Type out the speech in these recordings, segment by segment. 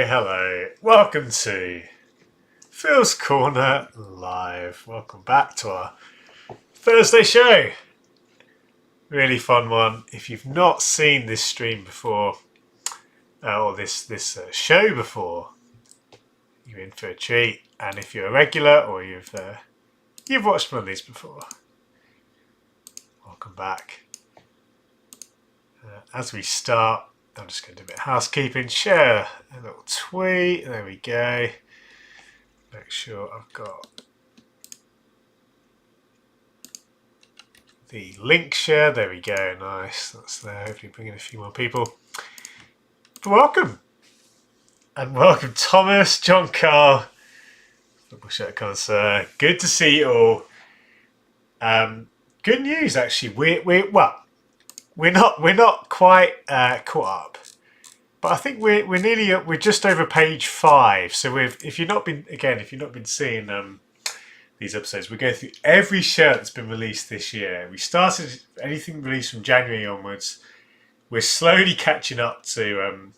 Hello. Welcome to Phil's Corner Live. Welcome back to our Thursday show. Really fun one. If you've not seen this stream before, or this show before, you're in for a treat. And if you're a regular or you've watched one of these before, welcome back. As we start, I'm just going to do a bit of housekeeping. Share a little tweet. There we go. Make sure I've got the link share. There we go. Nice. That's there. Hopefully bring in a few more people. But welcome. And welcome Thomas, John Carl, Football Shirt Connoisseur. Good to see you all. Good news actually. We're not quite caught up, but I think we're nearly we're just over page 5. So if you've not been seeing these episodes, we're going through every shirt that's been released this year. We started anything released from January onwards. We're slowly catching up to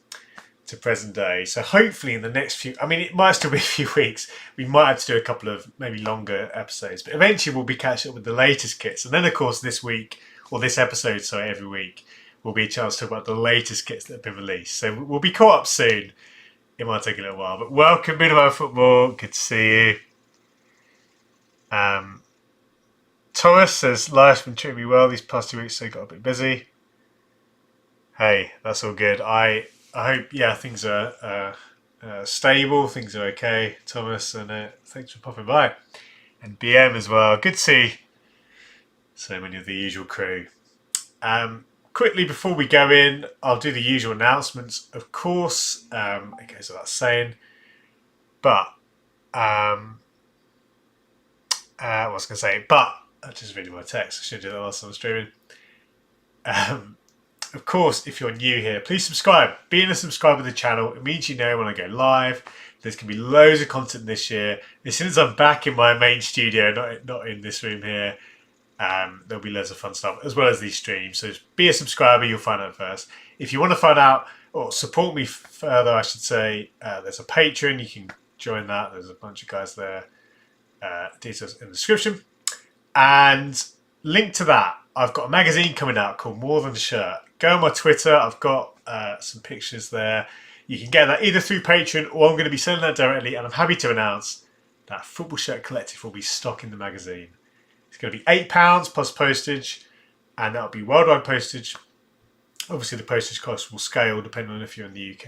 present day. So hopefully in the next few, I mean, it might still be a few weeks. We might have to do a couple of maybe longer episodes, but eventually we'll be catching up with the latest kits. And then of course this week, or this episode, sorry, every week will be a chance to talk about the latest kits that have been released. So we'll be caught up soon. It might take a little while, but welcome, Middlewell Football. Good to see you. Thomas says, life's been treating me well these past 2 weeks, so I got a bit busy. Hey, that's all good. I hope, things are stable, things are okay, Thomas, and thanks for popping by. And BM as well. Good to see so many of the usual crew. Quickly before we go in, I'll do the usual announcements. Of course, it goes without saying, but I was going to say, but I just reading my text. I should do that last time I was streaming. Of course, if you're new here, please subscribe. Being a subscriber to the channel, it means you know when I go live. There's going to be loads of content this year. As soon as I'm back in my main studio, not in this room here, there'll be loads of fun stuff, as well as these streams. So be a subscriber, you'll find out first. If you want to find out, or support me further, I should say, there's a Patreon. You can join that. There's a bunch of guys there. Details in the description. And link to that, I've got a magazine coming out called More Than a Shirt. Go on my Twitter. I've got some pictures there. You can get that either through Patreon, or I'm going to be sending that directly. And I'm happy to announce that Football Shirt Collective will be stocking the magazine. It's going to be £8 plus postage, and that'll be worldwide postage. Obviously, the postage cost will scale depending on if you're in the UK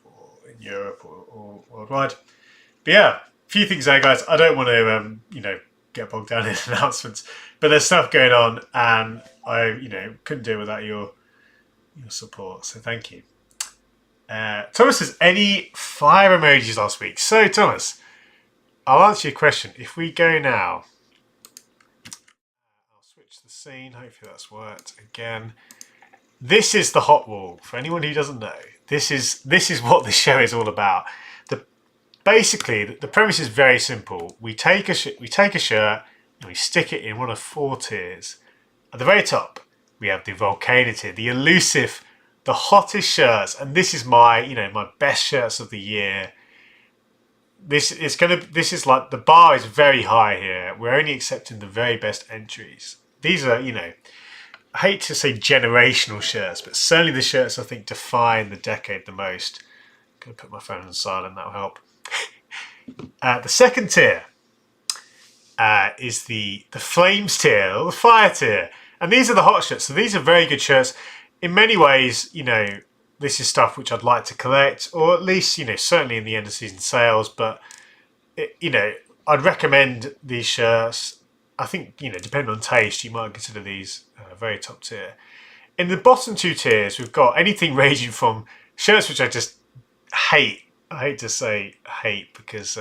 or in Europe or worldwide. But yeah, a few things there, guys. I don't want to, get bogged down in announcements, but there's stuff going on, and I, couldn't do it without your support. So thank you. Thomas says, any fire emojis last week? So Thomas, I'll answer your question. If we go now, I'll switch the scene. Hopefully that's worked again. This is the hot wall. For anyone who doesn't know, this is what this show is all about. Basically, the premise is very simple. We take a shirt and we stick it in one of 4 tiers. At the very top, we have the Volcano tier, the elusive, the hottest shirts, and this is my best shirts of the year. This is like, the bar is very high here. We're only accepting the very best entries. These are, I hate to say generational shirts, but certainly the shirts I think define the decade the most. I'm going to put my phone on silent, that'll help. The second tier is the flames tier, or the fire tier. And these are the hot shirts. So these are very good shirts. In many ways, this is stuff which I'd like to collect, or at least, certainly in the end of season sales. But, I'd recommend these shirts. I think, depending on taste, you might consider these very top tier. In the bottom 2 tiers, we've got anything ranging from shirts which I just hate. I hate to say hate because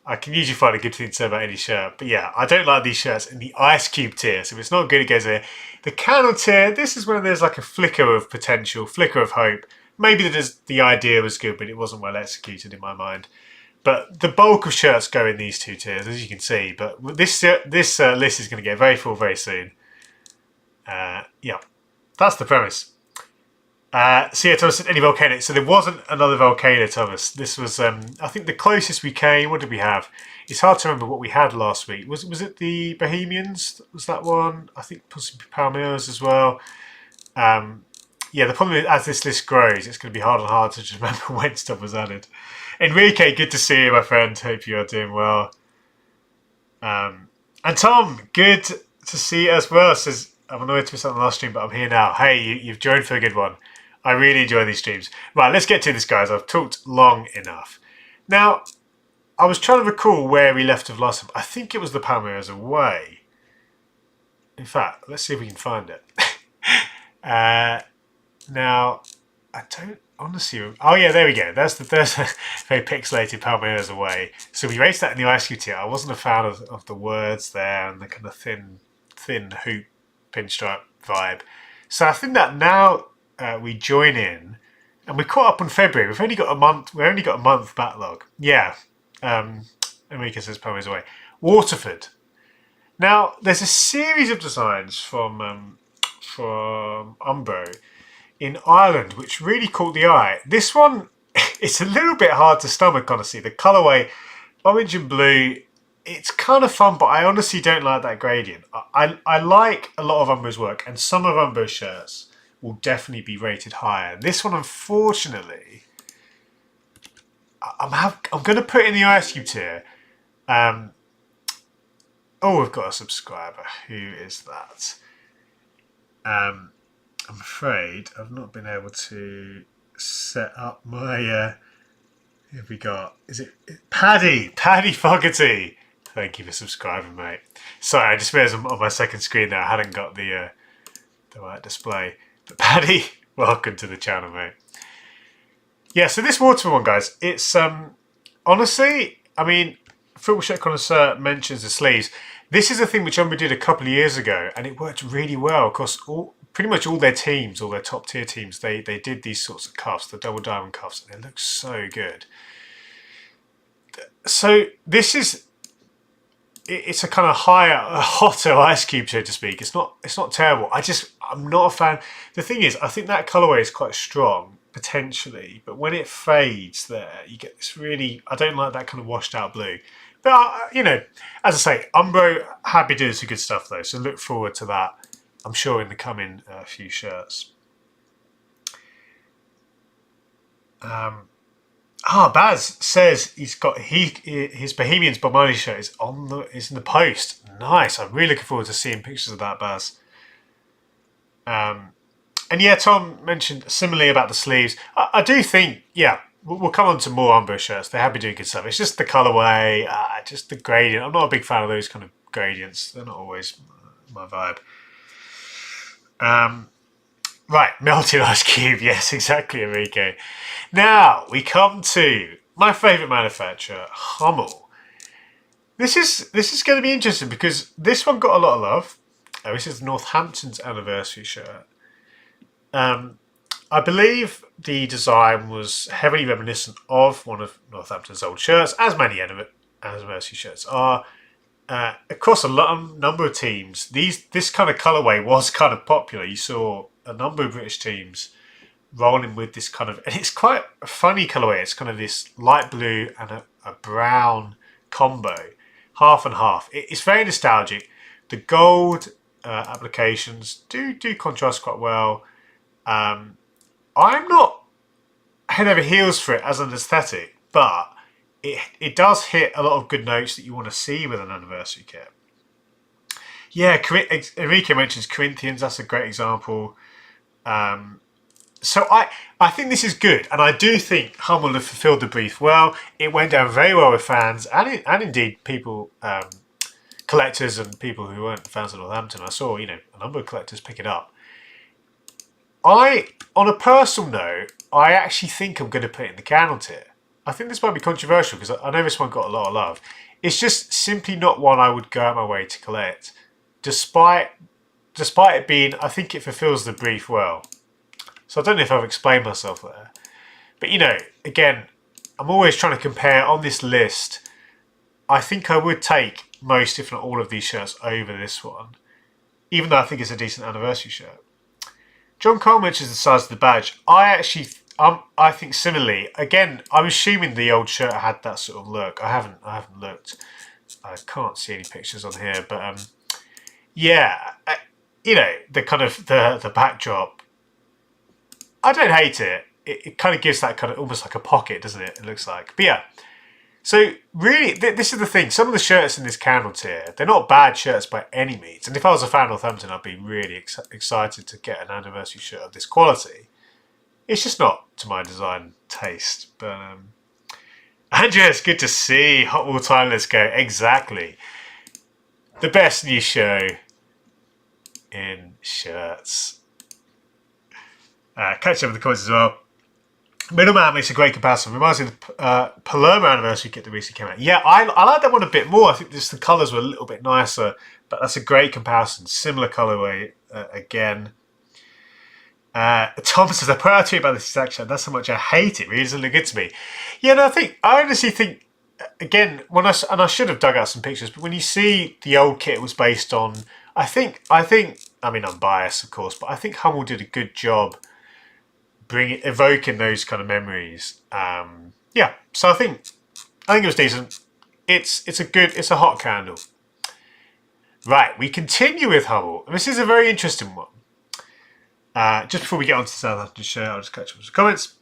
I can usually find a good thing to say about any shirt. But yeah, I don't like these shirts in the ice cube tier. So if it's not good, it goes there. The candle tier, this is when there's like a flicker of potential, flicker of hope. Maybe the idea was good, but it wasn't well executed in my mind. But the bulk of shirts go in these 2 tiers, as you can see. But this list is going to get very full very soon. Yeah, that's the premise. So yeah, Thomas said any Volcano. So there wasn't another Volcano, Thomas. This was, I think, the closest we came. What did we have? It's hard to remember what we had last week. Was it the Bohemians? Was that one? I think possibly Palmeiras as well. Yeah, the problem is, as this list grows, it's going to be harder and harder to just remember when stuff was added. Enrique, good to see you, my friend. Hope you are doing well. And Tom, good to see you as well. Says, I'm annoyed to miss out on the last stream, but I'm here now. Hey, you've joined for a good one. I really enjoy these streams. Right, let's get to this, guys. I've talked long enough. Now, I was trying to recall where we left off last time. I think it was the Palmeiras away. In fact, let's see if we can find it. Now, I don't honestly... Oh, yeah, there we go. There's a very pixelated Palmeiras away. So we raced that in the ice cube tier. I wasn't a fan of the words there and the kind of thin hoop pinstripe vibe. So I think that now we join in, and we caught up on February. We've only got a month. We've only got a month backlog. Yeah. Enrique says Palmeiras away. Waterford. Now, there's a series of designs from Umbro in Ireland, which really caught the eye. This one, it's a little bit hard to stomach, honestly. The colourway, orange and blue, it's kind of fun, but I honestly don't like that gradient. I like a lot of Umbro's work, and some of Umbro's shirts will definitely be rated higher. This one, unfortunately, I'm going to put in the ice cube tier. Oh, we've got a subscriber. Who is that? I'm afraid I've not been able to set up my... Here we got... Is it Paddy? Paddy Fogarty. Thank you for subscribing, mate. Sorry, I just realised on my second screen there I hadn't got the right display. But Paddy, welcome to the channel, mate. Yeah, so this Waterford one, guys, it's... honestly, I mean, Football Shirt Connoisseur mentions the sleeves. This is a thing which Umbro did a couple of years ago, and it worked really well. Of course, pretty much all their teams, all their top tier teams, they did these sorts of cuffs, the double diamond cuffs, and they look so good. So this is, it's a kind of hotter ice cube, so to speak. It's not terrible. I'm not a fan. The thing is, I think that colourway is quite strong, potentially, but when it fades there, you get this really, I don't like that kind of washed out blue. But, you know, as I say, Umbro happy doing some good stuff, though, so look forward to that, I'm sure, in the coming few shirts. Baz says he's got his Bohemians by Marley Shirt is in the post. Nice. I'm really looking forward to seeing pictures of that, Baz. And yeah, Tom mentioned similarly about the sleeves. I do think, yeah, we'll come on to more Umbro shirts. They have been doing good stuff. It's just the colourway, just the gradient. I'm not a big fan of those kind of gradients. They're not always my vibe. Right, melted ice cube. Yes, exactly, Enrique. Now we come to my favourite manufacturer, Hummel. This is going to be interesting because this one got a lot of love. This is Northampton's anniversary shirt. I believe the design was heavily reminiscent of one of Northampton's old shirts, as many anniversary shirts are. Across a number of teams, this kind of colourway was kind of popular. You saw a number of British teams rolling with this kind of, and it's quite a funny colourway. It's kind of this light blue and a brown combo, half and half. It's very nostalgic. The gold applications do contrast quite well. I'm not head over heels for it as an aesthetic, but it does hit a lot of good notes that you want to see with an anniversary kit. Yeah, Enrique mentions Corinthians. That's a great example. So I think this is good, and I do think Hummel have fulfilled the brief well. It went down very well with fans and indeed people, collectors and people who weren't fans of Northampton. I saw, a number of collectors pick it up. On a personal note, I actually think I'm going to put it in the candle tier. I think this might be controversial because I know this one got a lot of love. It's just simply not one I would go out my way to collect. Despite it being, I think it fulfills the brief well. So I don't know if I've explained myself there. But, again, I'm always trying to compare on this list. I think I would take most, if not all, of these shirts over this one. Even though I think it's a decent anniversary shirt. John Cole mentions the size of the badge. I think similarly. Again, I'm assuming the old shirt had that sort of look. I haven't looked. I can't see any pictures on here, but yeah, you know, the kind of the backdrop. I don't hate it. It kind of gives that kind of almost like a pocket, doesn't it? It looks like. But yeah. So really, this is the thing. Some of the shirts in this candle tier, they're not bad shirts by any means. And if I was a fan of Northampton, I'd be really excited to get an anniversary shirt of this quality. It's just not to my design taste. But Andrea, it's good to see. Hot Wall Time, let's go. Exactly. The best new show in shirts. Catch up with the comments as well. Middleman makes a great comparison. Reminds me of the Palermo anniversary kit that recently came out. Yeah, I like that one a bit more. I think just the colours were a little bit nicer, but that's a great comparison. Similar colourway again. Tom says, I put out a tweet about this section. That's how much I hate it. It really doesn't look good to me. Yeah, no, I honestly think, again, I should have dug out some pictures, but when you see the old kit it was based on, I mean, I'm biased, of course, but I think Hummel did a good job evoking those kind of memories. Yeah, so I think it was decent. It's a hot candle. Right, we continue with Hummel. This is a very interesting one. Just before we get on to the Southampton show, I'll just catch up with some comments.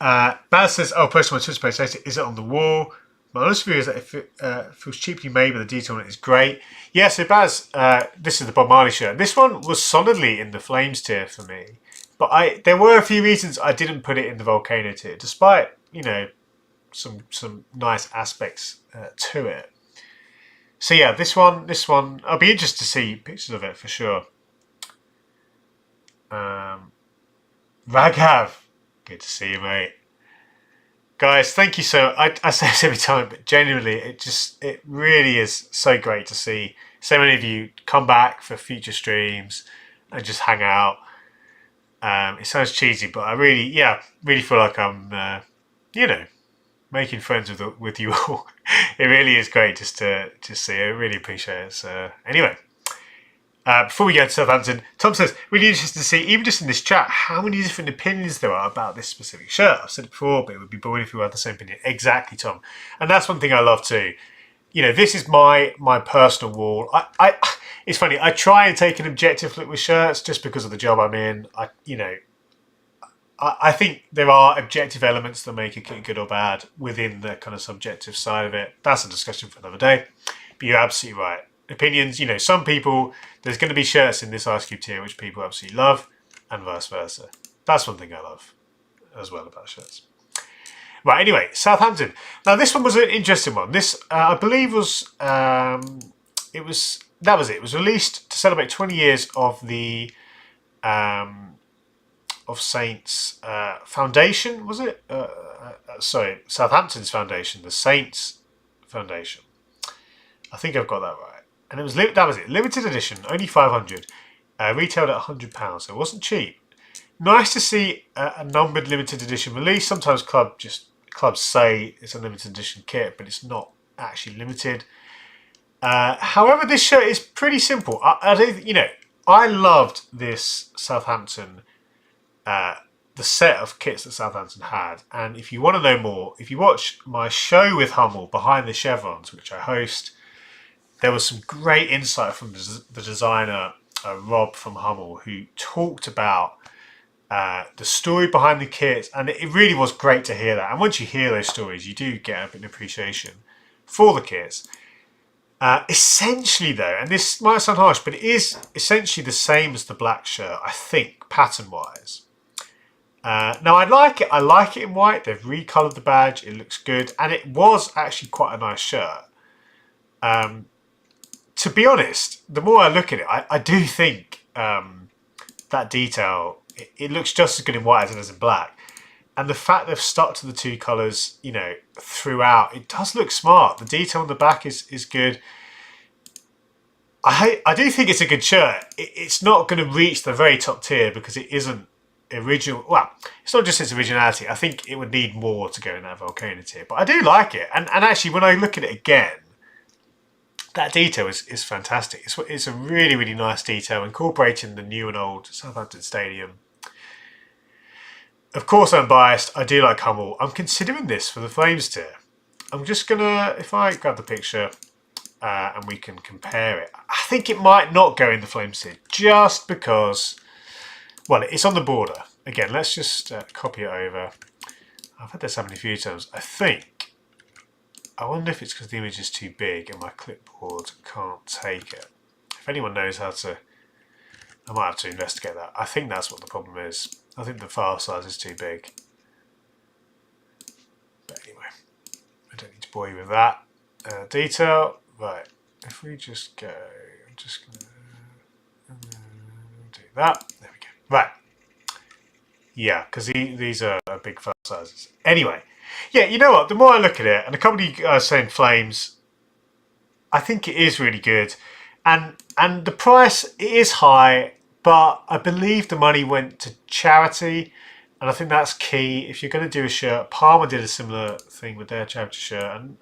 Baz says, post on my Twitter page, is it on the wall? My honest view is that if it feels cheaply made, but the detail on it is great. Yeah, so Baz, this is the Bob Marley shirt. This one was solidly in the Flames tier for me. But there were a few reasons I didn't put it in the Volcano tier, despite, you know, some nice aspects to it. So yeah, this one, I'll be interested to see pictures of it for sure. Raghav, good to see you, mate. Guys, thank you so much. I say this every time, but genuinely, it really is so great to see so many of you come back for future streams and just hang out. It sounds cheesy, but I really feel like I'm, you know, making friends with you all. It really is great just to see. I really appreciate it. So anyway, before we get to Southampton, Tom says, really interested to see, even just in this chat, how many different opinions there are about this specific shirt. I've said it before, but it would be boring if we had the same opinion. Exactly, Tom. And that's one thing I love too. You know, this is my personal wall. It's funny, I try and take an objective look with shirts just because of the job I'm in. I think there are objective elements that make a kit good or bad within the kind of subjective side of it. That's a discussion for another day. But you're absolutely right. Opinions, you know, some people, there's going to be shirts in this Ice Cube tier which people absolutely love, and vice versa. That's one thing I love as well about shirts. Right, anyway, Southampton. Now this one was an interesting one. This, I believe, was it was released to celebrate 20 years of the of Saints Foundation, was it? Sorry, Southampton's Foundation, the Saints Foundation. I think I've got that right. And it was limited edition, only 500, retailed at £100, so it wasn't cheap. Nice to see a numbered limited edition release. Sometimes clubs say it's a limited edition kit, but it's not actually limited. However, this shirt is pretty simple. I loved this Southampton, the set of kits that Southampton had. And if you want to know more, if you watch my show with Hummel, Behind the Chevrons, which I host, there was some great insight from the designer, Rob from Hummel, who talked about the story behind the kits. And it really was great to hear that. And once you hear those stories, you do get a bit of appreciation for the kits. Essentially though, and this might sound harsh, but it is essentially the same as the black shirt, I think, pattern-wise. Now I like it in white. They've recoloured the badge, it looks good, and it was actually quite a nice shirt. To be honest, the more I look at it, I do think that detail, it looks just as good in white as it is in black. And the fact they've stuck to the two colours, you know, throughout, it does look smart. The detail on the back is good. I do think it's a good shirt. It's not going to reach the very top tier because it isn't original. Well, it's not just its originality. I think it would need more to go in that Volcano tier. But I do like it. And actually, when I look at it again, that detail is fantastic. It's a really, really nice detail, incorporating the new and old Southampton Stadium. Of course, I'm biased. I do like Hummel. I'm considering this for the Flames tier. I'm just gonna, if I grab the picture and we can compare it, I think it might not go in the Flames tier just because, well, it's on the border. Again, let's just copy it over. I've had this happen a few times. I wonder if it's because the image is too big and my clipboard can't take it. If anyone knows how to, I might have to investigate that. I think that's what the problem is. I think the file size is too big. But anyway, I don't need to bore you with that. Detail, right. If we just go, I'm just going to do that. There we go. Right. Yeah, because these are big file sizes. Anyway, yeah, you know what? The more I look at it, and a couple of you guys saying Flames, I think it is really good. And the price, it is high, but I believe the money went to charity. And I think that's key. If you're going to do a shirt, Parma did a similar thing with their charity shirt, and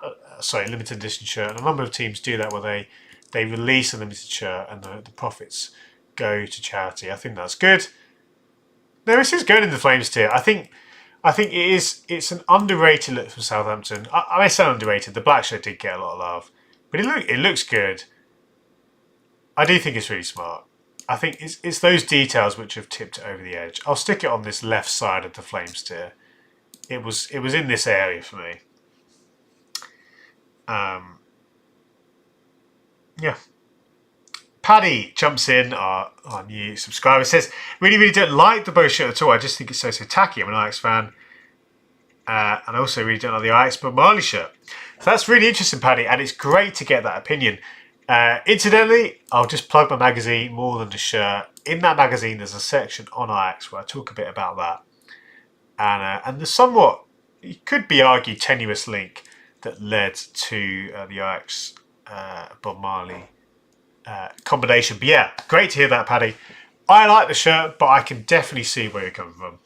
limited edition shirt. And a number of teams do that where they release a limited shirt and the profits go to charity. I think that's good. No, this is going in the Flames tier. I think it's an underrated look from Southampton. I say underrated. The black shirt did get a lot of love, but it looks good. I do think it's really smart. I think it's those details which have tipped it over the edge. I'll stick it on this left side of the Flames tier. It was in this area for me. Yeah. Paddy jumps in, our new subscriber, says, really, really don't like the bow shirt at all. I just think it's so tacky. I'm an Ajax fan. And I also really don't like the Ajax but Marley shirt. So that's really interesting, Paddy, and it's great to get that opinion. Incidentally, I'll just plug my magazine more than the shirt. In that magazine, there's a section on Ajax where I talk a bit about that. And the somewhat, it could be argued, tenuous link that led to the Ajax Bob Marley combination. But yeah, great to hear that, Paddy. I like the shirt, but I can definitely see where you're coming from.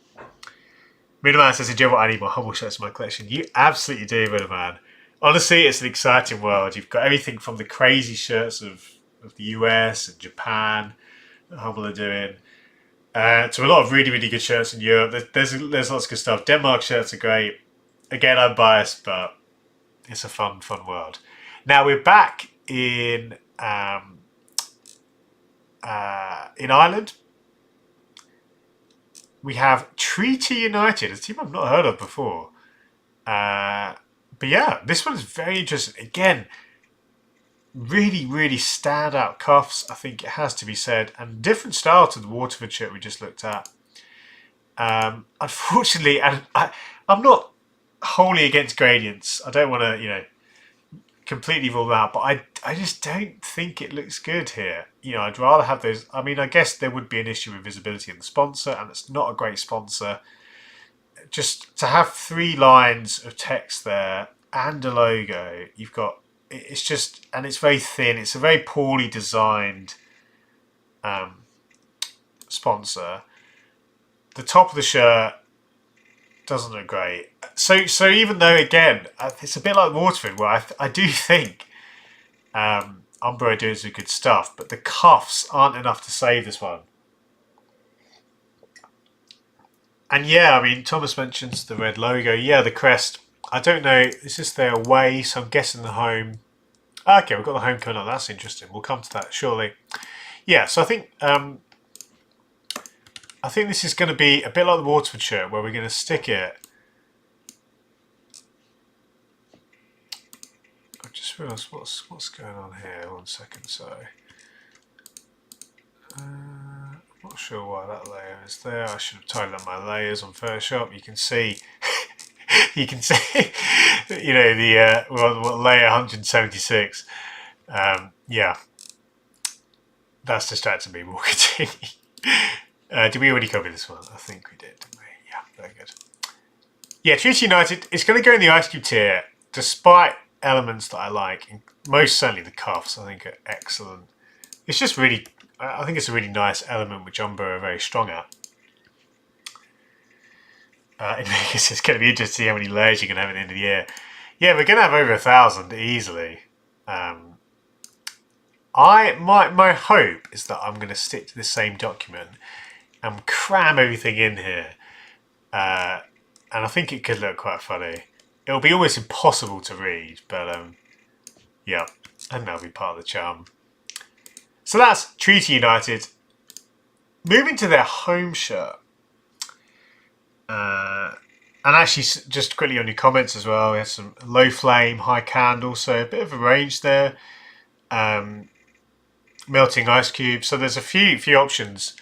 Middleman says, do you know what? I need more Hummel shirts in my collection. You absolutely do, Middleman. Honestly, it's an exciting world. You've got everything from the crazy shirts of the US and Japan that Hummel are doing, to a lot of really, really good shirts in Europe. There's lots of good stuff. Denmark shirts are great. Again, I'm biased, but it's a fun world. Now we're back in Ireland. We have Treaty United, a team I've not heard of before. But yeah, this one's very interesting. Again, really, really standout cuffs, I think it has to be said, and different style to the Waterford shirt we just looked at. Unfortunately, and I'm not wholly against gradients. I don't want to, completely rule them out, but I just don't think it looks good here. I'd rather have those. I mean, I guess there would be an issue with visibility in the sponsor, and it's not a great sponsor. Just to have 3 lines of text there and a logo, you've got, it's just, and it's very thin. It's a very poorly designed sponsor. The top of the shirt doesn't look great. So even though, again, it's a bit like Waterford, where I do think Umbro are doing some good stuff, but the cuffs aren't enough to save this one. And yeah, I mean, Thomas mentions the red logo. Yeah, the crest. I don't know. Is this their away? So I'm guessing the home. Okay, we've got the home coming up. That's interesting. We'll come to that shortly. Yeah, so I think this is going to be a bit like the Waterford shirt, where we're going to stick it. I just realised what's going on here. 1 second, sorry. Not sure why that layer is there. I should have tidied up my layers on Photoshop. You can see, the what layer 176. Yeah, that's distracting me. We'll continue. Did we already cover this one? I think we did, didn't we? Yeah, very good. Yeah, Treaty United is going to go in the Ice Cube tier, despite elements that I like. And most certainly the cuffs, I think, are excellent. It's just really, I think it's a really nice element which Umbro are very strong at. It's going to be interesting to see how many layers you're going to have at the end of the year. Yeah, we're going to have over 1,000 easily. My hope is that I'm going to stick to the same document and cram everything in here, and I think it could look quite funny. It'll be almost impossible to read, but yeah, and that'll be part of the charm. So that's Treaty United. Moving to their home shirt. And actually, just quickly on your comments as well, we had some low flame, high candle, so a bit of a range there. Melting ice cubes, so there's a few options.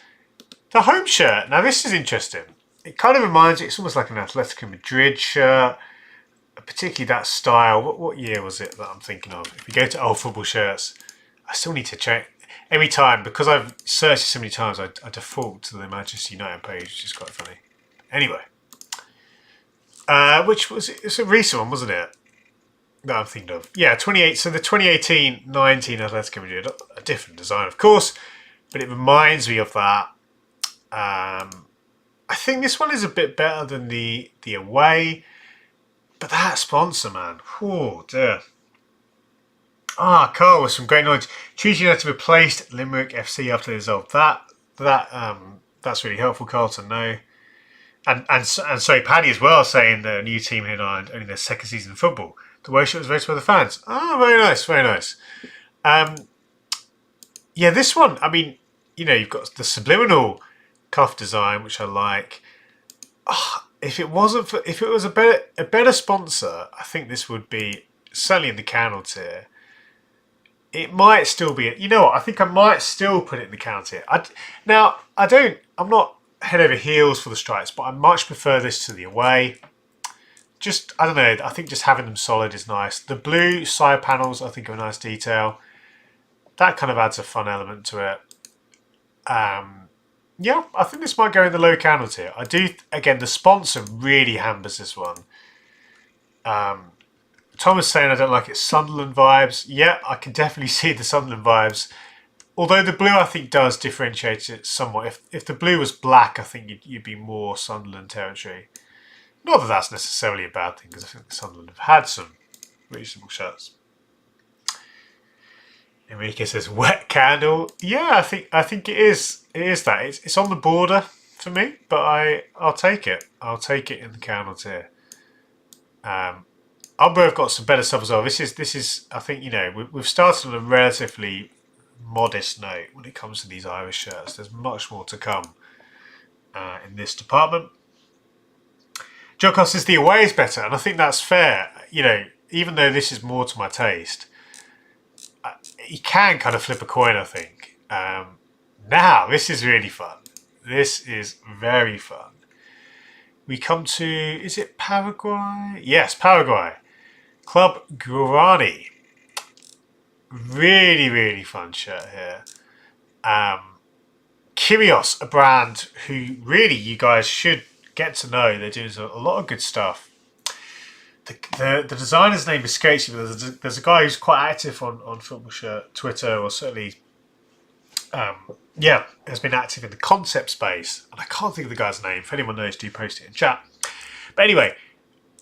The home shirt, now this is interesting. It kind of reminds me, it's almost like an Atletico Madrid shirt, particularly that style. What year was it that I'm thinking of? If we go to old football shirts, I still need to check. Every time, because I've searched it so many times, I default to the Manchester United page, which is quite funny. Anyway. Which was, it's a recent one, wasn't it? That I'm thinking of. Yeah, 28. So the 2018-19 Atletico Madrid, a different design, of course, but it reminds me of that. I think this one is a bit better than the away, but that sponsor, man, oh dear. Carl with some great knowledge. Treaty United replaced Limerick FC after they dissolved. That's really helpful, Carl, to know. And sorry, Paddy as well, saying the new team in Ireland only their second season in football. The worship was voted by the fans. Very nice, very nice. Yeah, this one, I mean, you know, you've got the subliminal cuff design, which I like. If it was a better sponsor, I think this would be certainly in the candle tier. It might still be. You know what? I think I might still put it in the candle tier. I'm not head over heels for the stripes, but I much prefer this to the away. Just, I don't know, I think just having them solid is nice. The blue side panels, I think, are a nice detail. That kind of adds a fun element to it. Yeah, I think this might go in the low candle tier. I do, again, the sponsor really hampers this one. Thomas saying I don't like it, Sunderland vibes. Yeah, I can definitely see the Sunderland vibes. Although the blue, I think, does differentiate it somewhat. If the blue was black, I think you'd be more Sunderland territory. Not that that's necessarily a bad thing, because I think Sunderland have had some reasonable shirts. Enrique says wet candle. Yeah, I think it is. It is that. It's on the border for me, but I'll take it. I'll take it in the candle tier. Umber have got some better stuff as well. This is. I think, you know, we've started on a relatively modest note when it comes to these Irish shirts. There's much more to come in this department. Jocko says the away is better, and I think that's fair. You know, even though this is more to my taste, you can kind of flip a coin, I think. Now, this is really fun. This is very fun. We come to, is it Paraguay? Yes, Paraguay. Club Guarani. Really, really fun shirt here. Kyrios, a brand who really you guys should get to know. They're doing a lot of good stuff. The designer's name escapes me. There's a guy who's quite active on football shirt Twitter, or certainly, has been active in the concept space. And I can't think of the guy's name. If anyone knows, do post it in chat. But anyway,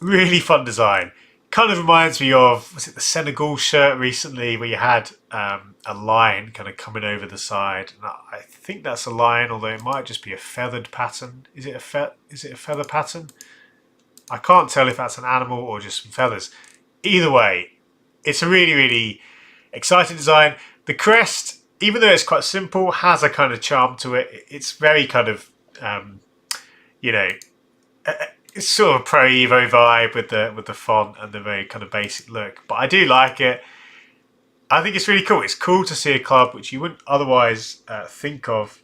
really fun design. Kind of reminds me of, was it the Senegal shirt recently, where you had a line kind of coming over the side. And I think that's a lion, although it might just be a feathered pattern. Is it a feather pattern? I can't tell if that's an animal or just some feathers. Either way, it's a really, really exciting design. The crest, even though it's quite simple, has a kind of charm to it. It's very kind of, it's sort of a Pro Evo vibe with the font and the very kind of basic look. But I do like it. I think it's really cool. It's cool to see a club which you wouldn't otherwise think of,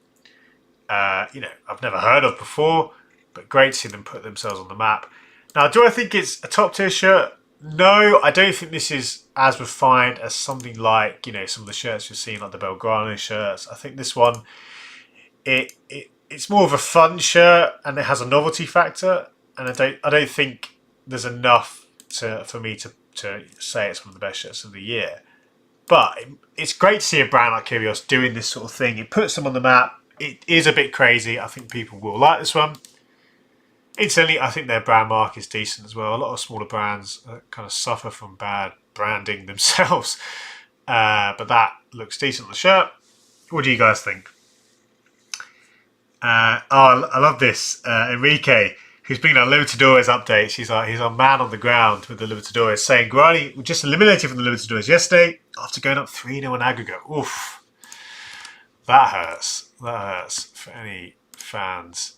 I've never heard of before, but great to see them put themselves on the map. Now, do I think it's a top tier shirt? No, I don't think this is as refined as something like, some of the shirts you've seen, like the Belgrano shirts. I think this one, it's more of a fun shirt, and it has a novelty factor. And I don't think there's enough for me to say it's one of the best shirts of the year. But it's great to see a brand like Kyrios doing this sort of thing. It puts them on the map. It is a bit crazy. I think people will like this one. Incidentally, I think their brand mark is decent as well. A lot of smaller brands kind of suffer from bad branding themselves. but that looks decent on the shirt. What do you guys think? I love this. Enrique, who's been on Libertadores updates, he's our man on the ground with the Libertadores, saying Guarani were just eliminated from the Libertadores yesterday after going up 3-0 in aggregate. Oof. That hurts. That hurts for any fans.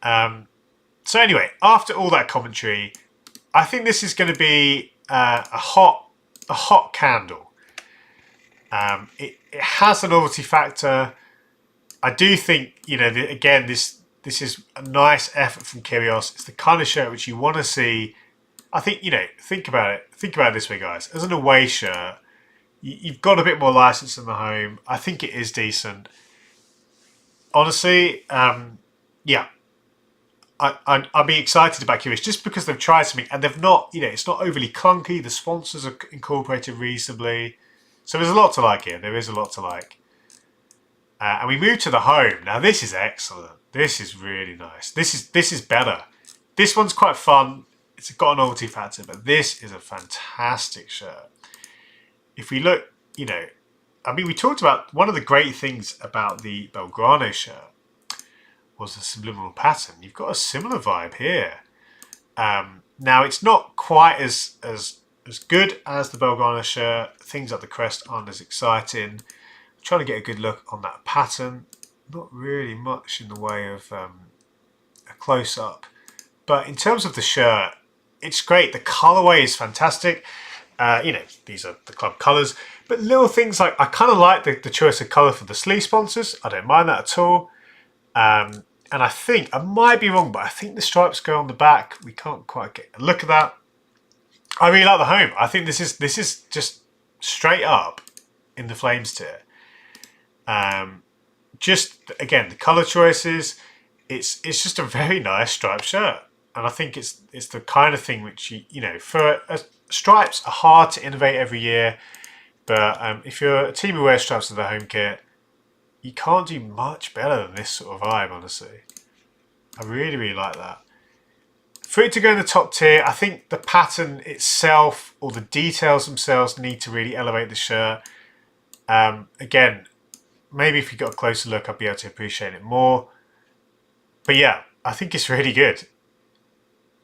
So anyway, after all that commentary, I think this is going to be a hot candle. It has a novelty factor. I do think, again, this is a nice effort from Kyrgios. It's the kind of shirt which you want to see. I think, think about it. Think about it this way, guys. As an away shirt, you've got a bit more license than the home. I think it is decent. Honestly, yeah. I'd be excited about Kyrgios just because they've tried something and they've not, it's not overly clunky. The sponsors are incorporated reasonably. So there's a lot to like here. There is a lot to like. And we move to the home. Now this is excellent. This is really nice. This is better. This one's quite fun. It's got a novelty factor, but this is a fantastic shirt. If we look, we talked about one of the great things about the Belgrano shirt was the subliminal pattern. You've got a similar vibe here. Now it's not quite as good as the Belgrano shirt. Things like the crest aren't as exciting. Trying to get a good look on that pattern. Not really much in the way of a close-up. But in terms of the shirt, it's great. The colourway is fantastic. These are the club colours. But little things like, I kind of like the choice of colour for the sleeve sponsors. I don't mind that at all. And I think, I might be wrong, but I think the stripes go on the back. We can't quite get a look at that. I really like the home. I think this is just straight up in the Flames tier. Just again, the colour choices, it's just a very nice striped shirt, and I think it's the kind of thing which stripes are hard to innovate every year, but if you're a team who wears stripes as their home kit, you can't do much better than this sort of vibe. Honestly, I really like that. For it to go in the top tier, I think the pattern itself or the details themselves need to really elevate the shirt. Again, maybe if you got a closer look, I'd be able to appreciate it more. But yeah, I think it's really good.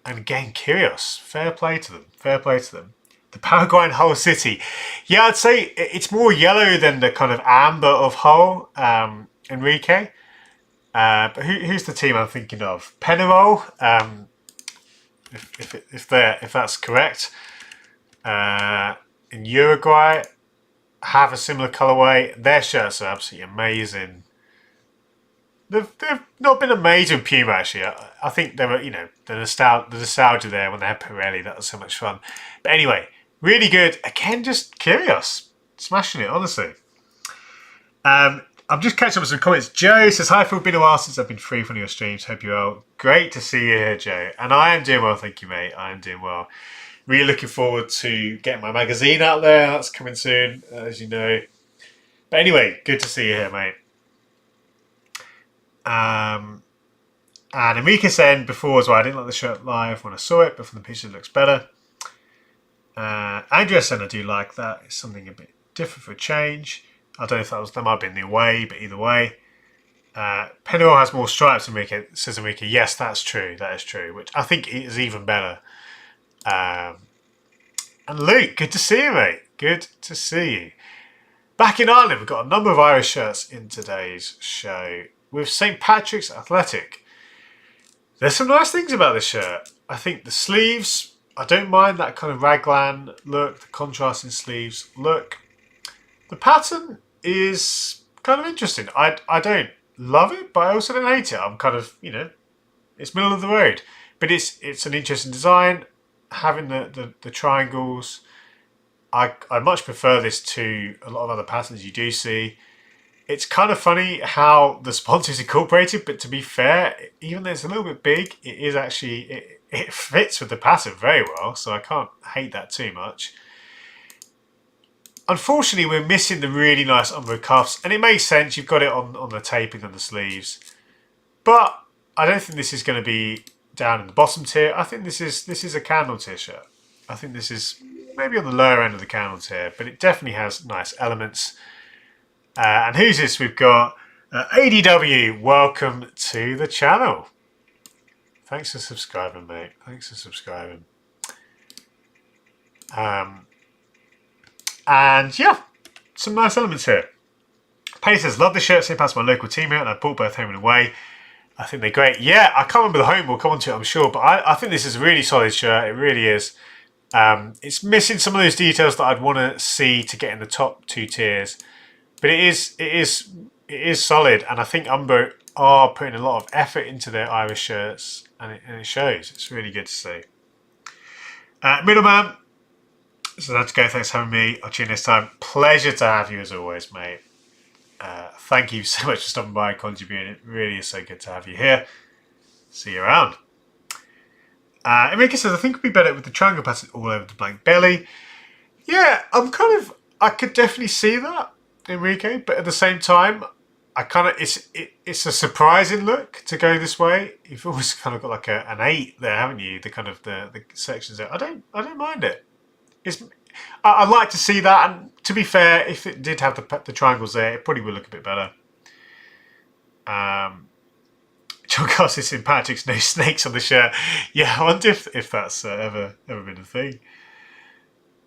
And again, Kyrgios, fair play to them. Fair play to them. The Paraguayan Hull City. Yeah, I'd say it's more yellow than the kind of amber of Hull, Enrique. But who's the team I'm thinking of? Penarol, if that's correct. In Uruguay, have a similar colourway. Their shirts are absolutely amazing. They've not been amazing in Puma actually. I think they were, the nostalgia there when they had Pirelli. That was so much fun. But anyway, really good. Again, just Kyrgios, smashing it, honestly. I'm just catching up with some comments. Joe says, "Hi Phil, been a while since I've been free from your streams. Hope you're well." Great to see you here, Joe. And I am doing well, thank you, mate. I am doing well. Really looking forward to getting my magazine out there. That's coming soon, as you know. But anyway, good to see you here, mate. And Enrique said before as well, I didn't like the shirt live when I saw it, but from the picture it looks better. Andrea said I do like that. It's something a bit different for a change. I don't know if that might have been the away, but either way. Penarol has more stripes, Enrique, says Enrique. Yes, that's true. That is true, which I think is even better. And Luke, good to see you, mate. Good to see you. Back in Ireland, we've got a number of Irish shirts in today's show. With St. Patrick's Athletic. There's some nice things about this shirt. I think the sleeves, I don't mind that kind of raglan look, the contrasting sleeves look. The pattern is kind of interesting. I don't love it, but I also don't hate it. I'm kind of, it's middle of the road. But it's an interesting design. Having the triangles, I much prefer this to a lot of other patterns you do see. It's kind of funny how the sponsor is incorporated, but to be fair, even though it's a little bit big, it is actually, it fits with the pattern very well, so I can't hate that too much. Unfortunately, we're missing the really nice umber cuffs, and it makes sense. You've got it on the taping on the sleeves, but I don't think this is going to be down in the bottom tier. I think this is a candle tier shirt. I think this is maybe on the lower end of the candle tier, but it definitely has nice elements. And who's this? We've got ADW. Welcome to the channel. Thanks for subscribing, mate. Thanks for subscribing. And yeah, some nice elements here. Penny says, love the shirt, same past my local team here, and I bought both home and away. I think they're great. Yeah, I can't remember the home, we'll come on to it, I'm sure, but I think this is a really solid shirt. It really is. It's missing some of those details that I'd want to see to get in the top 2 tiers, but it is solid, and I think Umber are putting a lot of effort into their Irish shirts, and it shows. It's really good to see. Middleman, so that's go. Thanks for having me. I'll see you next time. Pleasure to have you as always, mate. Thank you so much for stopping by and contributing. It really is so good to have you here. See you around. Enrique says, I think it would be better with the triangle pattern all over the blank belly. Yeah, I could definitely see that, Enrique, but at the same time, it's a surprising look to go this way. You've always kind of got like an 8 there, haven't you? The kind of the sections there. I don't mind it. I'd like to see that, and to be fair, if it did have the triangles there, it probably would look a bit better. John Carlos is in Patrick's no snakes on the shirt. Yeah, I wonder if that's ever been a thing.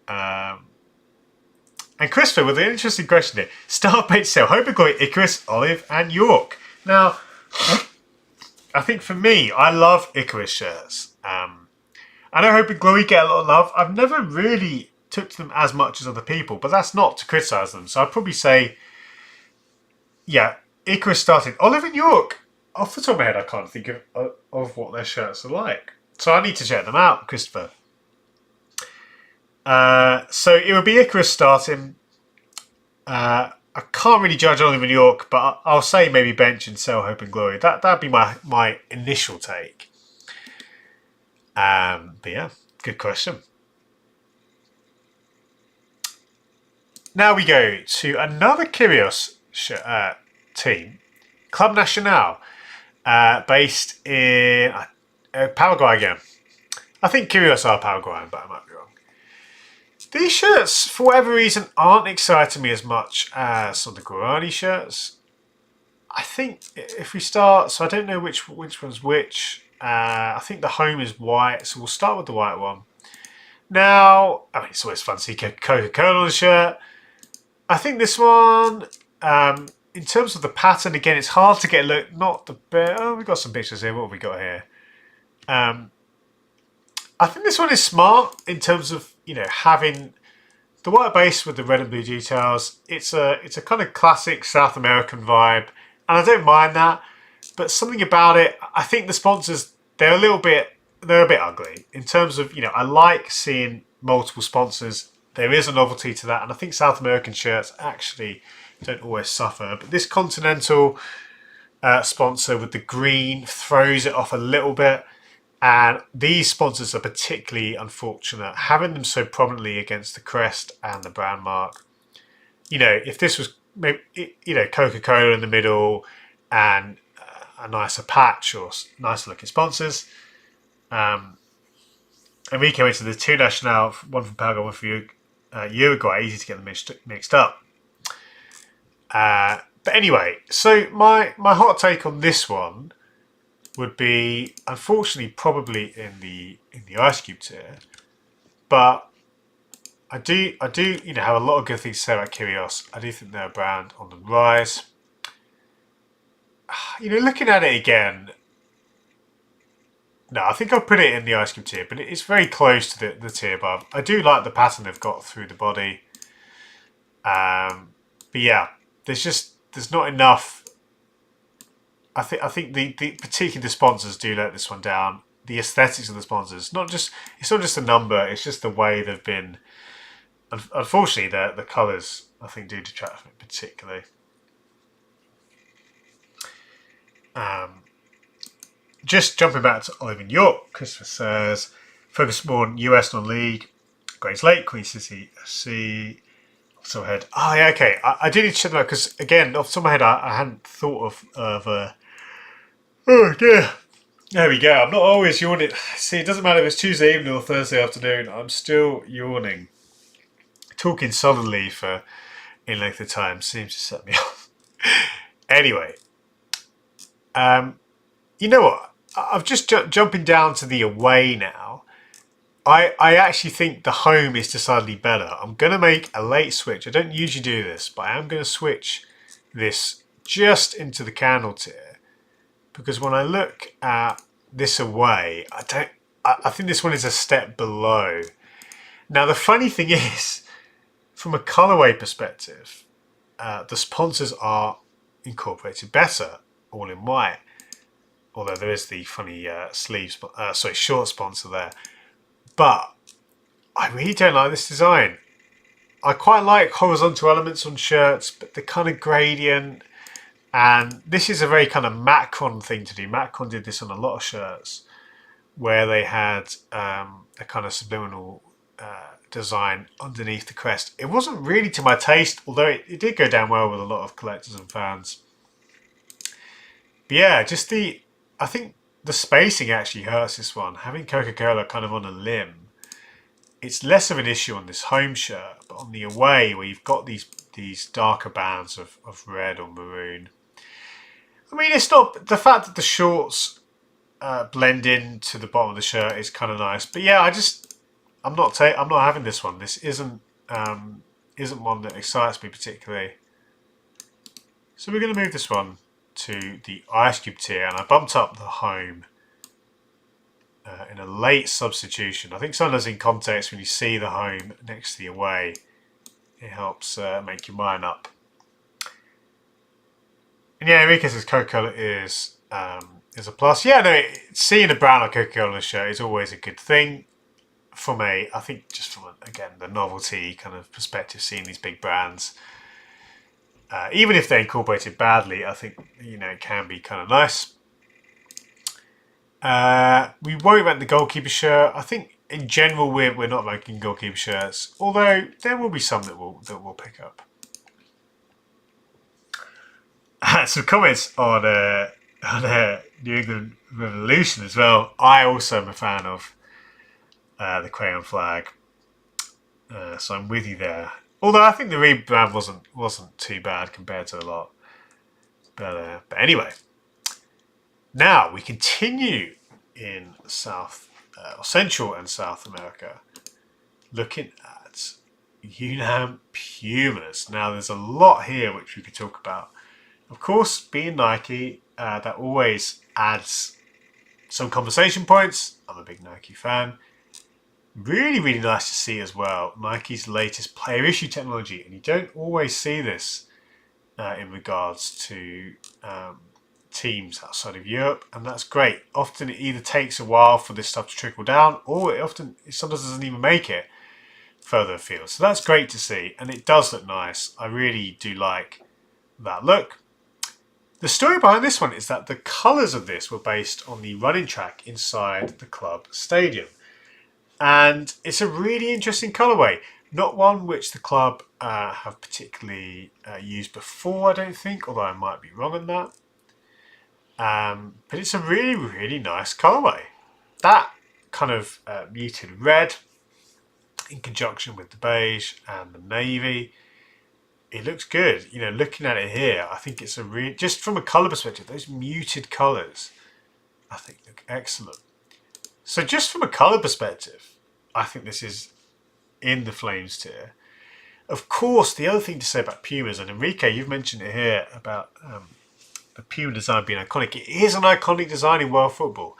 And Christopher with an interesting question here. Star bait sale, Hope and Glory, Icarus, Olive, and York. Now, I think for me, I love Icarus shirts. I know Hope and Glory get a lot of love. I've never really took to them as much as other people, but that's not to criticise them. So I'd probably say, yeah, Icarus started. Olive and York, off the top of my head, I can't think of what their shirts are like. So I need to check them out, Christopher. So it would be Icarus starting. I can't really judge Olive and York, but I'll say maybe bench and sell Hope and Glory. That'd be my initial take. But yeah, good question. Now we go to another Curios team, Club Nacional, based in Paraguay again. I think Curios are Paraguayan, but I might be wrong. These shirts, for whatever reason, aren't exciting me as much as some of the Guarani shirts. I think if we start, so I don't know which one's which. I think the home is white, so we'll start with the white one. Now, I mean, it's always fun to see Coca-Cola on the shirt. I think this one, in terms of the pattern, again, it's hard to get a look. Not the best. Oh, we've got some pictures here. What have we got here? I think this one is smart in terms of, having the white base with the red and blue details. It's a kind of classic South American vibe, and I don't mind that. But something about it, I think the sponsors, they're a bit ugly in terms of, I like seeing multiple sponsors. There is a novelty to that, and I think South American shirts actually don't always suffer. But this Continental sponsor with the green throws it off a little bit, and these sponsors are particularly unfortunate, having them so prominently against the crest and the brand mark. If this was maybe, Coca-Cola in the middle and a nicer patch or nicer looking sponsors. Enrique went to the 2 Nacional, one from Paraguay, one from Uruguay. Easy to get them mixed up. But anyway, so my hot take on this one would be, unfortunately, probably in the Ice Cube tier. But I do have a lot of good things to say about Curios. I do think they're a brand on the rise. Looking at it again, no, I think I'll put it in the Ice Cream tier, but it's very close to the tier above. I do like the pattern they've got through the body. But yeah, there's not enough. I think the particularly the sponsors do let this one down. The aesthetics of the sponsors, it's not just a number, it's just the way they've been. Unfortunately, the colours, I think, do detract from it particularly. Just jumping back to Olive and York, Christopher says, focus more on US non-league, Grays Lake, Queen City FC, off the top of my head. Oh yeah, okay. I do need to check them out because, again, off the top of my head, I hadn't thought of oh dear. There we go. I'm not always yawning. See, it doesn't matter if it's Tuesday evening or Thursday afternoon. I'm still yawning. talking solidly for in length of time seems to set me off. Anyway, you know what? I've just jumping down to the away now. I actually think the home is decidedly better. I'm going to make a late switch. I don't usually do this, but I am going to switch this just into the candle tier, because when I look at this away, I think this one is a step below. Now the funny thing is, from a colorway perspective, the sponsors are incorporated better, all in white. Although there is the funny short sponsor there. But I really don't like this design. I quite like horizontal elements on shirts, but the kind of gradient, and this is a very kind of Macron thing to do. Macron did this on a lot of shirts, where they had a kind of subliminal design underneath the crest. It wasn't really to my taste, although it did go down well with a lot of collectors and fans. But yeah, I think the spacing actually hurts this one. Having Coca-Cola kind of on a limb, it's less of an issue on this home shirt, but on the away, where you've got these darker bands of red or maroon. I mean, it's not the fact that the shorts blend into the bottom of the shirt is kind of nice, but yeah, I'm not having this one. This isn't one that excites me particularly. So we're going to move this one to the ice cube tier, and I bumped up the home in a late substitution. I think sometimes in context, when you see the home next to the away, it helps make your mind up. And yeah, Enrique says Coca-Cola is a plus. Yeah, no, seeing a brand like Coca-Cola shirt is always a good thing. I think just from again the novelty kind of perspective, seeing these big brands. Even if they're incorporated badly, I think, it can be kind of nice. We won't make the goalkeeper shirt. I think in general we're not making goalkeeper shirts, although there will be some that we'll pick up. Some comments on New England Revolution as well. I also am a fan of the crayon flag, so I'm with you there. Although I think the rebrand wasn't too bad compared to a lot. But anyway, now we continue in Central and South America, looking at Unam Pumas. Now there's a lot here which we could talk about. Of course, being Nike, that always adds some conversation points. I'm a big Nike fan. Really, really nice to see as well Nike's latest player issue technology, and you don't always see this in regards to teams outside of Europe, and that's great. Often it either takes a while for this stuff to trickle down, or it sometimes doesn't even make it further afield. So that's great to see, and it does look nice. I really do like that look. The story behind this one is that the colours of this were based on the running track inside the club stadium. And it's a really interesting colourway. Not one which the club have particularly used before, I don't think, although I might be wrong on that. But it's a really, really nice colourway. That kind of muted red in conjunction with the beige and the navy, it looks good. Looking at it here, I think it's just from a colour perspective, those muted colours, I think look excellent. So just from a colour perspective, I think this is in the Flames tier. Of course, the other thing to say about Pumas, and Enrique, you've mentioned it here about the Puma design being iconic. It is an iconic design in world football.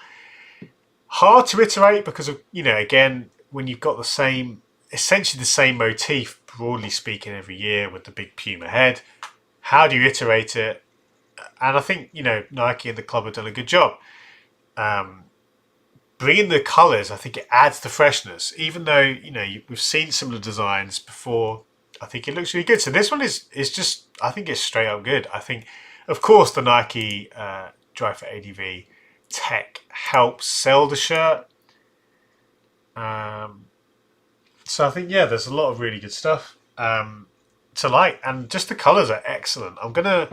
Hard to iterate because of, again, when you've got essentially the same motif, broadly speaking, every year with the big Puma head. How do you iterate it? And I think, Nike and the club have done a good job. Bringing the colours, I think it adds the freshness. Even though, we've seen similar designs before, I think it looks really good. So this one is just, I think it's straight up good. I think, of course, the Nike Drive for ADV tech helps sell the shirt. So I think, there's a lot of really good stuff to like. And just the colours are excellent. I'm going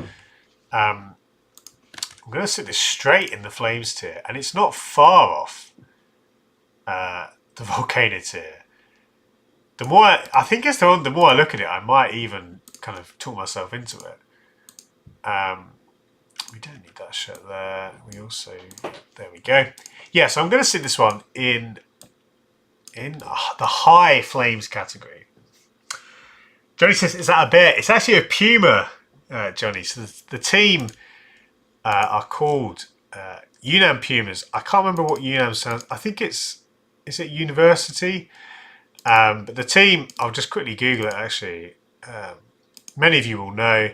to sit this straight in the Flames tier, and it's not far off the Volcano tier. the more I think it's the more I look at it, I might even kind of talk myself into it. We don't need that shirt there. We also, there we go. Yeah, so I'm going to sit this one in the high flames category. Johnny says, is that a bear? It's actually a puma, Johnny. So the team are called Unam Pumas. I can't remember what Unam sounds. I think is it University? But the team, I'll just quickly Google it actually. Many of you will know.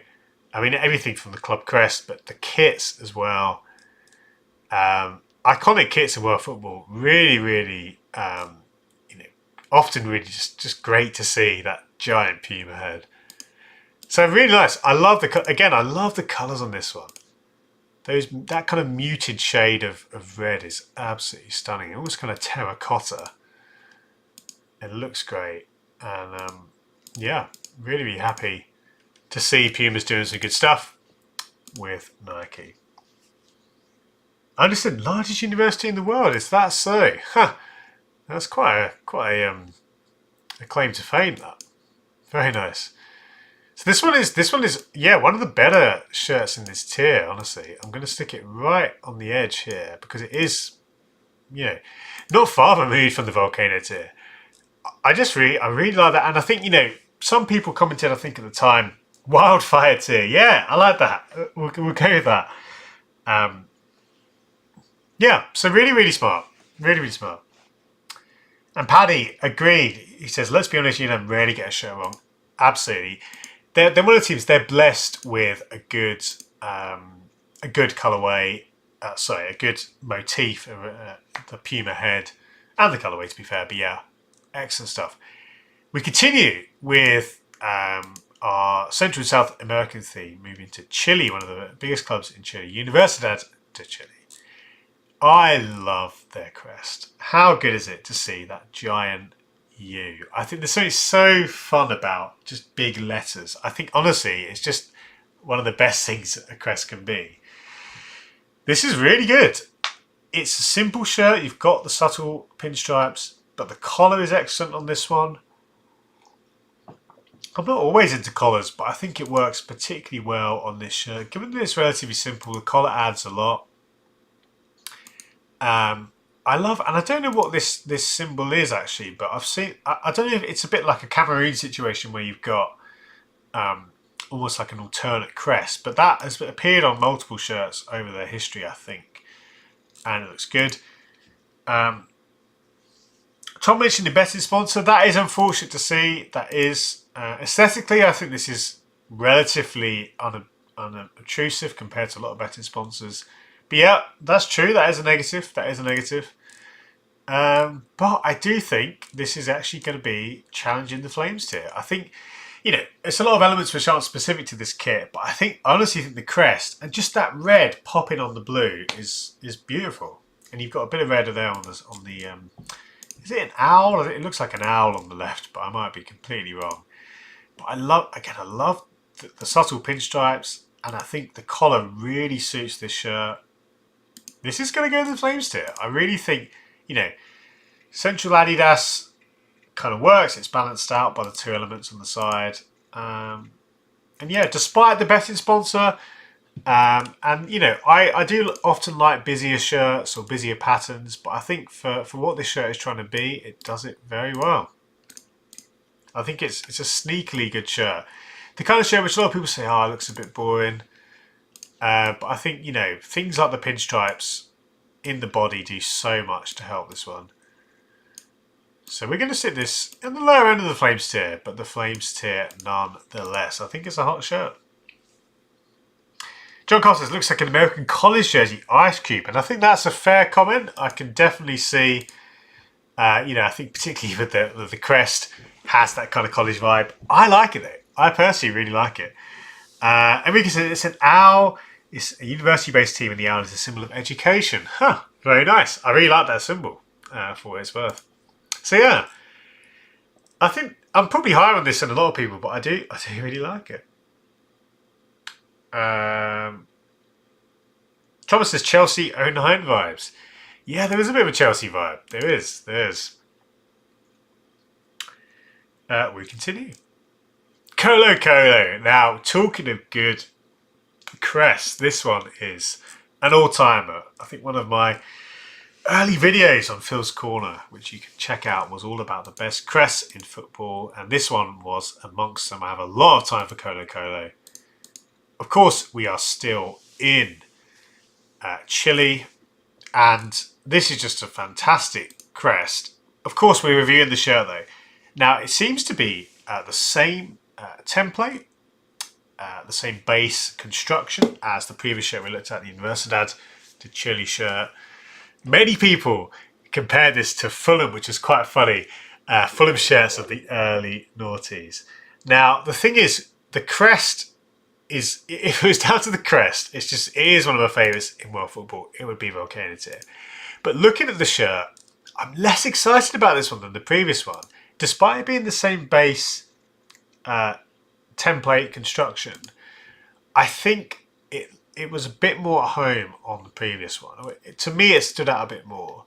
I mean, everything from the club crest, but the kits as well. Iconic kits in world football. Really, really, often really just great to see that giant puma head. So really nice. I love I love the colours on this one. That kind of muted shade of red is absolutely stunning. Almost kind of terracotta. It looks great, and yeah, really, really happy to see Puma's doing some good stuff with Nike. I understand, largest university in the world. Is that so? Huh. That's quite a claim to fame. That very nice. So this one is yeah, one of the better shirts in this tier. Honestly, I'm going to stick it right on the edge here because it is, not far removed from the Volcano tier. I really like that, and I think some people commented. I think at the time, Wildfire tier. Yeah, I like that. We'll go with that. Yeah, so really, really smart. Really, really smart. And Paddy agreed. He says, let's be honest, rarely get a shirt wrong. Absolutely. They're one of the teams, they're blessed with a good colourway, a good motif, the Puma head, and the colourway to be fair, but yeah, excellent stuff. We continue with our Central and South American theme, moving to Chile, one of the biggest clubs in Chile, Universidad de Chile. I love their crest. How good is it to see that giant U? I think there's something so fun about just big letters. I think, honestly, it's just one of the best things a crest can be. This is really good. It's a simple shirt. You've got the subtle pinstripes, but the collar is excellent on this one. I'm not always into collars, but I think it works particularly well on this shirt. Given that it's relatively simple, the collar adds a lot. I love, and I don't know what this symbol is actually, but I've seen, I don't know if it's a bit like a Cameroon situation where you've got almost like an alternate crest, but that has appeared on multiple shirts over their history, I think, and it looks good. Tom mentioned the betting sponsor. That is unfortunate to see. That is aesthetically, I think this is relatively unobtrusive compared to a lot of betting sponsors. But yeah, that's true. That is a negative. But I do think this is actually going to be challenging the Flames tier. I think, it's a lot of elements which aren't specific to this kit, but I honestly think the crest and just that red popping on the blue is beautiful. And you've got a bit of red there on the is it an owl? It looks like an owl on the left, but I might be completely wrong. But I love the subtle pinstripes, and I think the collar really suits this shirt. This is going to go to the Flames tier. I really think, Central Adidas kind of works. It's balanced out by the two elements on the side. And yeah, despite the betting sponsor, I do often like busier shirts or busier patterns, but I think for what this shirt is trying to be, it does it very well. I think it's a sneakily good shirt. The kind of shirt which a lot of people say, oh, it looks a bit boring. But I think, things like the pinstripes in the body do so much to help this one. So we're going to sit this in the lower end of the Flames tier, but the Flames tier nonetheless. I think it's a hot shirt. John Carter says, looks like an American college jersey, Ice Cube. And I think that's a fair comment. I can definitely see, I think particularly with the crest, has that kind of college vibe. I like it though. I personally really like it. Enrique says, it's an owl. It's a university-based team, and the owl is a symbol of education. Huh, very nice. I really like that symbol for what it's worth. So yeah, I think I'm probably higher on this than a lot of people, but I do really like it. Thomas says Chelsea 09 vibes. Yeah, there is a bit of a Chelsea vibe. There is. We continue. Colo Colo. Now, talking of good crest, this one is an all-timer. I think one of my early videos on Phil's Corner, which you can check out, was all about the best crests in football, and this one was amongst them. I have a lot of time for Colo Colo. Of course, we are still in Chile, and this is just a fantastic crest. Of course, we're reviewing the shirt though. Now, it seems to be the same template, the same base construction as the previous shirt we looked at, the Universidad de Chile shirt. Many people compare this to Fulham, which is quite funny. Fulham shirts of the early noughties. Now, the thing is, the crest is, if it was down to the crest, it is one of my favourites in world football. It would be Volcano tier. But looking at the shirt, I'm less excited about this one than the previous one. Despite it being the same base template construction, I think it was a bit more at home on the previous one. To me, it stood out a bit more.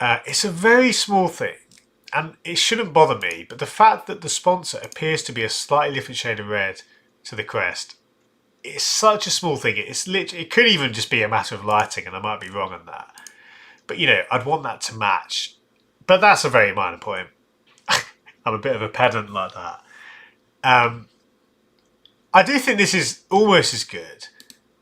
It's a very small thing, and it shouldn't bother me, but the fact that the sponsor appears to be a slightly different shade of red to the crest, it's such a small thing. It's literally, it could even just be a matter of lighting, and I might be wrong on that. But, you know, I'd want that to match. But that's a very minor point. I'm a bit of a pedant like that. I do think this is almost as good.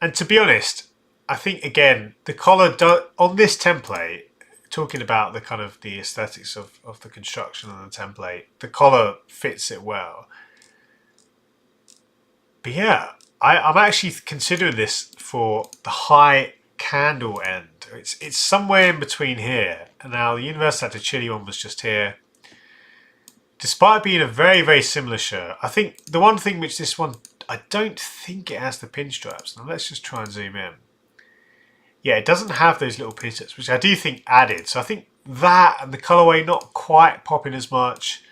And to be honest, I think, again, the collar on this template, talking about the kind of the aesthetics of the construction and the template, the collar fits it well. But yeah, I'm actually considering this for the high candle end. It's somewhere in between here. And now the Universidad de Chile one was just here. Despite being a very, very similar shirt, I think the one thing which this one, I don't think it has the pinstripes. Now let's just try and zoom in. Yeah, it doesn't have those little pinstripes, which I do think added. So I think that and the colourway not quite popping as much.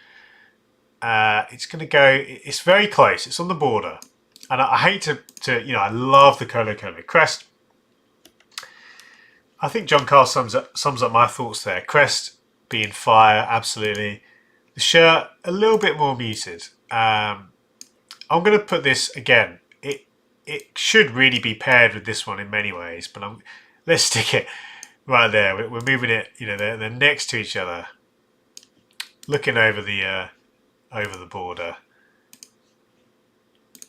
It's going to go, it's very close. It's on the border. And I hate to, you know, I love the Colo Colo crest. I think John Carl sums up my thoughts there. Crest being fire, absolutely. The shirt, a little bit more muted. I'm going to put this, again, it should really be paired with this one in many ways, but let's stick it right there. We're moving it, you know, they're next to each other, looking over the border.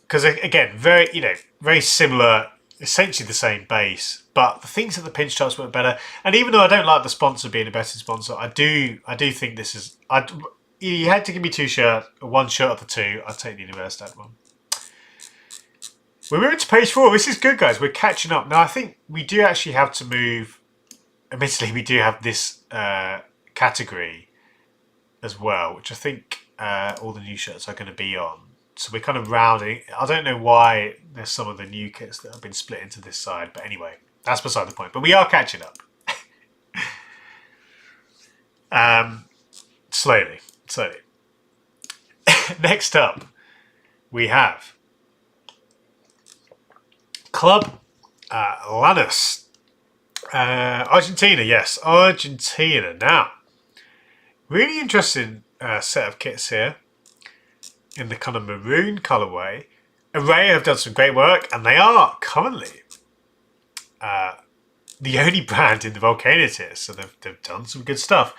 Because again, very similar, essentially the same base, but the things that the pinstripes work better. And even though I don't like the sponsor being a better sponsor, I do think this is. You had to give me one shirt of the two. I'd take the Universidad one. We're moving to page 4. This is good, guys. We're catching up. Now, I think we do actually have to move. Admittedly, we do have this category as well, which I think all the new shirts are going to be on. So we're kind of rounding. I don't know why there's some of the new kits that have been split into this side. But anyway, that's beside the point. But we are catching up. Slowly. Next up, we have Club Lanús. Argentina, yes. Argentina. Now, really interesting set of kits here in the kind of maroon colourway. Array have done some great work, and they are currently the only brand in the Volcano tier, so they've done some good stuff.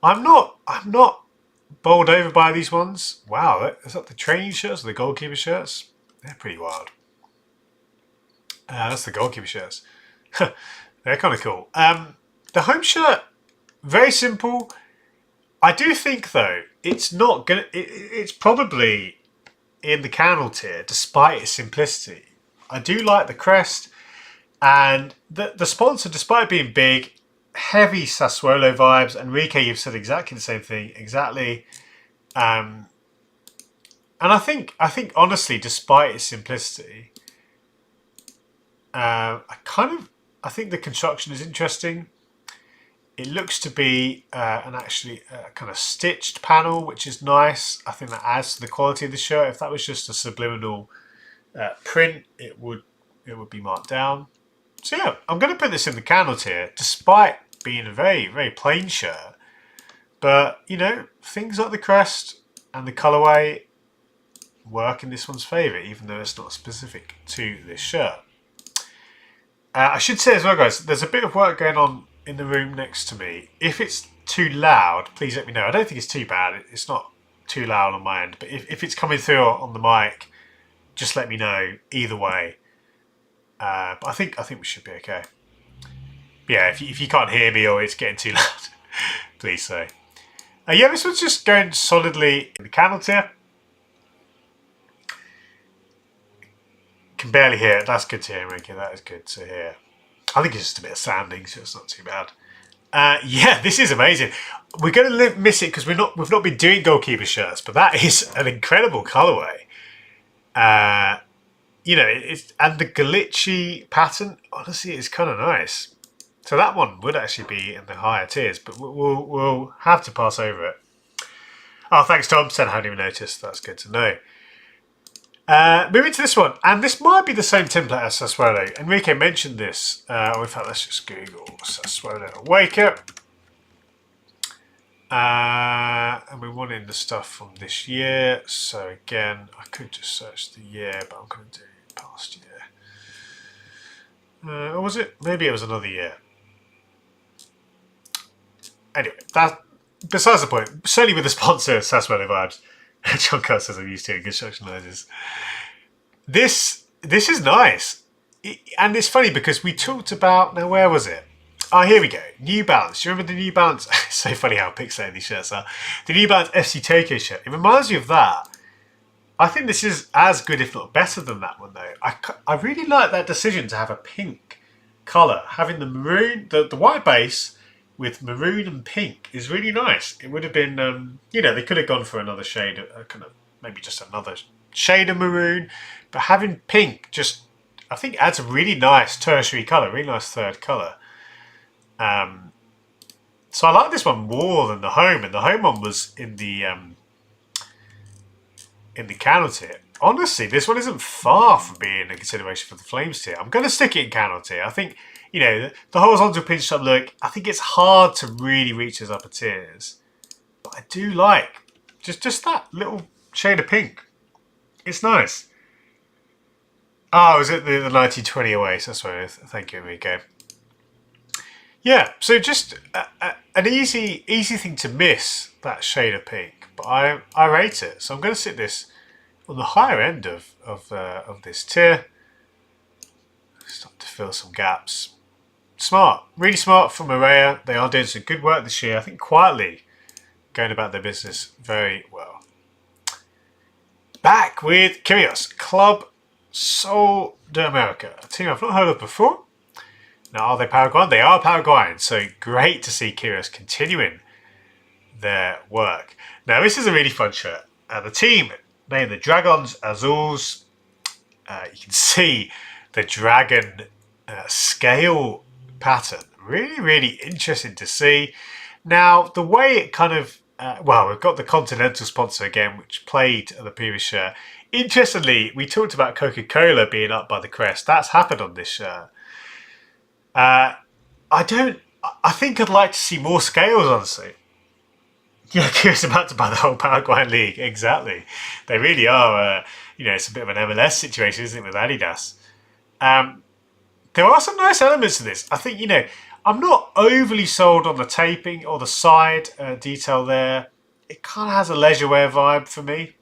I'm not bowled over by these ones. Wow, is that the training shirts or the goalkeeper shirts? They're pretty wild. That's the goalkeeper shirts. They're kind of cool. The home shirt, very simple. I do think though it's not gonna. It's probably in the candle tier, despite its simplicity. I do like the crest and the sponsor, despite being big. Heavy Sassuolo vibes. Enrique, you've said exactly the same thing. Exactly. And I think honestly, despite its simplicity, I think the construction is interesting. It looks to be an actually kind of stitched panel, which is nice. I think that adds to the quality of the shirt. If that was just a subliminal print, it would be marked down. So yeah, I'm going to put this in the candle tier, despite being a very, very plain shirt. But, you know, things like the crest and the colourway work in this one's favour, even though it's not specific to this shirt. I should say as well, guys, there's a bit of work going on in the room next to me. If it's too loud, please let me know. I don't think it's too bad. It's not too loud on my end. But if it's coming through on the mic, just let me know either way. But I think we should be okay. Yeah, if you can't hear me or it's getting too loud, please say. Yeah, this one's just going solidly in the candle tier. Can barely hear it. That's good to hear, Ricky. That is good to hear. I think it's just a bit of sanding, so it's not too bad. Yeah, this is amazing. We're going to miss it because we've not been doing goalkeeper shirts, but that is an incredible colourway. You know, and the glitchy pattern, honestly, is kind of nice. So that one would actually be in the higher tiers, but we'll have to pass over it. Oh, thanks, Tom. Said I hadn't even noticed. That's good to know. Moving to this one, and this might be the same template as Sassuolo. Enrique mentioned this. In fact, let's just Google Sassuolo Wake Up. And we're wanting the stuff from this year. So again, I could just search the year, but I'm going to do past year. Or was it? Maybe it was another year. Anyway, that besides the point. Certainly with the sponsor, Sassuolo Vibes. John Carr says I'm used to it in construction noises. This is nice. And it's funny because we talked about, now where was it? Oh, here we go. New Balance. Do you remember the New Balance? It's so funny how pixelated these shirts are. The New Balance FC Tokyo shirt. It reminds me of that. I think this is as good, if not better than that one, though. I really like that decision to have a pink colour. Having the maroon, the white base with maroon and pink is really nice. It would have been, you know, they could have gone for another shade, kind of maybe just another shade of maroon. But having pink just, I think, adds a really nice tertiary colour, really nice third colour. So I like this one more than the home, and the home one was in the candle tier. Honestly, this one isn't far from being a consideration for the Flames tier. I'm going to stick it in candle tier. I think, you know, the horizontal pinch top look, I think it's hard to really reach those upper tiers. But I do like just that little shade of pink. It's nice. Oh, was it the 1920 away? So that's right. Thank you, Enrique. Yeah, so just an easy thing to miss, that shade of pink. But I rate it. So I'm going to sit this on the higher end of this tier. Start to fill some gaps. Smart, really smart from Araya. They are doing some good work this year. I think quietly going about their business very well. Back with Curios, Club Sol de America, a team I've not heard of before. Now, are they Paraguayan? They are Paraguayan, so great to see Curios continuing their work. Now, this is a really fun shirt. The team named the Dragons Azules. You can see the dragon scale pattern. Really, really interesting to see. Now, the way it kind of, well, we've got the Continental sponsor again, which played the previous shirt. Interestingly, we talked about Coca-Cola being up by the crest. That's happened on this shirt. I think I'd like to see more scales, honestly. Yeah, Kira's about to buy the whole Paraguayan league. Exactly. They really are, you know, it's a bit of an MLS situation, isn't it, with Adidas. There are some nice elements to this. I think, you know, I'm not overly sold on the taping or the side detail there. It kind of has a leisure wear vibe for me.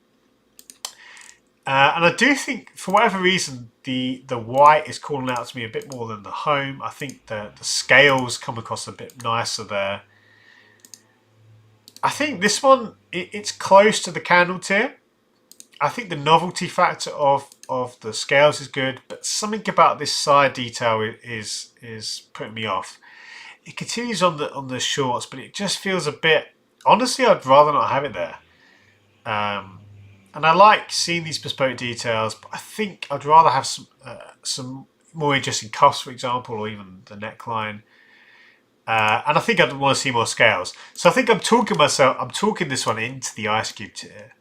And I do think, for whatever reason, the white is calling out to me a bit more than the home. I think the scales come across a bit nicer there. I think this one, it's close to the candle tier. I think the novelty factor of the scales is good, but something about this side detail is putting me off. It continues on the shorts, but it just feels a bit. Honestly, I'd rather not have it there. And I like seeing these bespoke details, but I think I'd rather have some more interesting cuffs, for example, or even the neckline. And I think I'd want to see more scales. So I think I'm talking this one into the Ice Cube tier.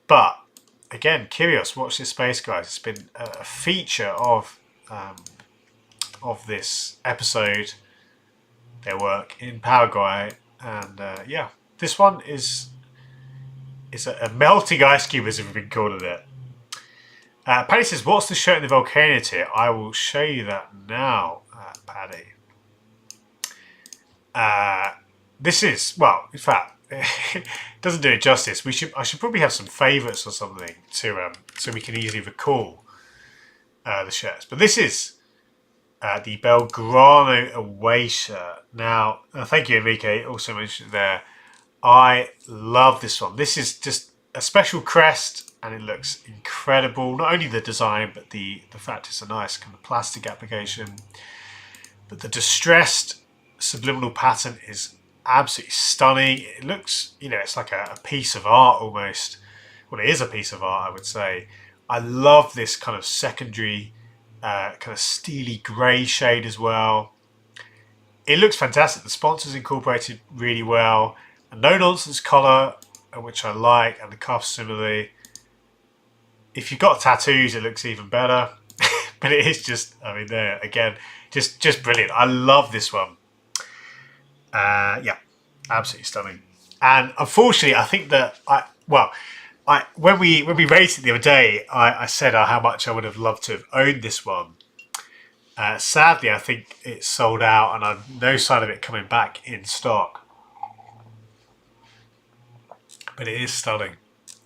But again, Curios, watch this space, guys. It's been a feature of this episode. their work in Paraguay. And yeah, this one is a melting ice cube, as we've been calling it. Paddy says, what's the shirt in the Volcano tier? I will show you that now, Paddy. This is, well, in fact, it doesn't do it justice. I should probably have some favourites or something to so we can easily recall the shirts. But this is the Belgrano away shirt. Now, thank you, Enrique. Also mentioned there. I love this one. This is just a special crest, and it looks incredible. Not only the design, but the fact it's a nice kind of plastic application. But the distressed subliminal pattern is absolutely stunning. It looks, you know, it's like a piece of art almost. Well, it is a piece of art, I would say. I love this kind of secondary, kind of steely grey shade as well. It looks fantastic. The sponsor's incorporated really well. A no-nonsense collar, which I like, and the cuffs similarly. If you've got tattoos, it looks even better. But it is just, I mean, there again, just brilliant. I love this one. Yeah, absolutely stunning. And unfortunately, I think that when we rated it the other day, I said how much I would have loved to have owned this one. Sadly, I think it's sold out, and I've no sign of it coming back in stock. But it is stunning.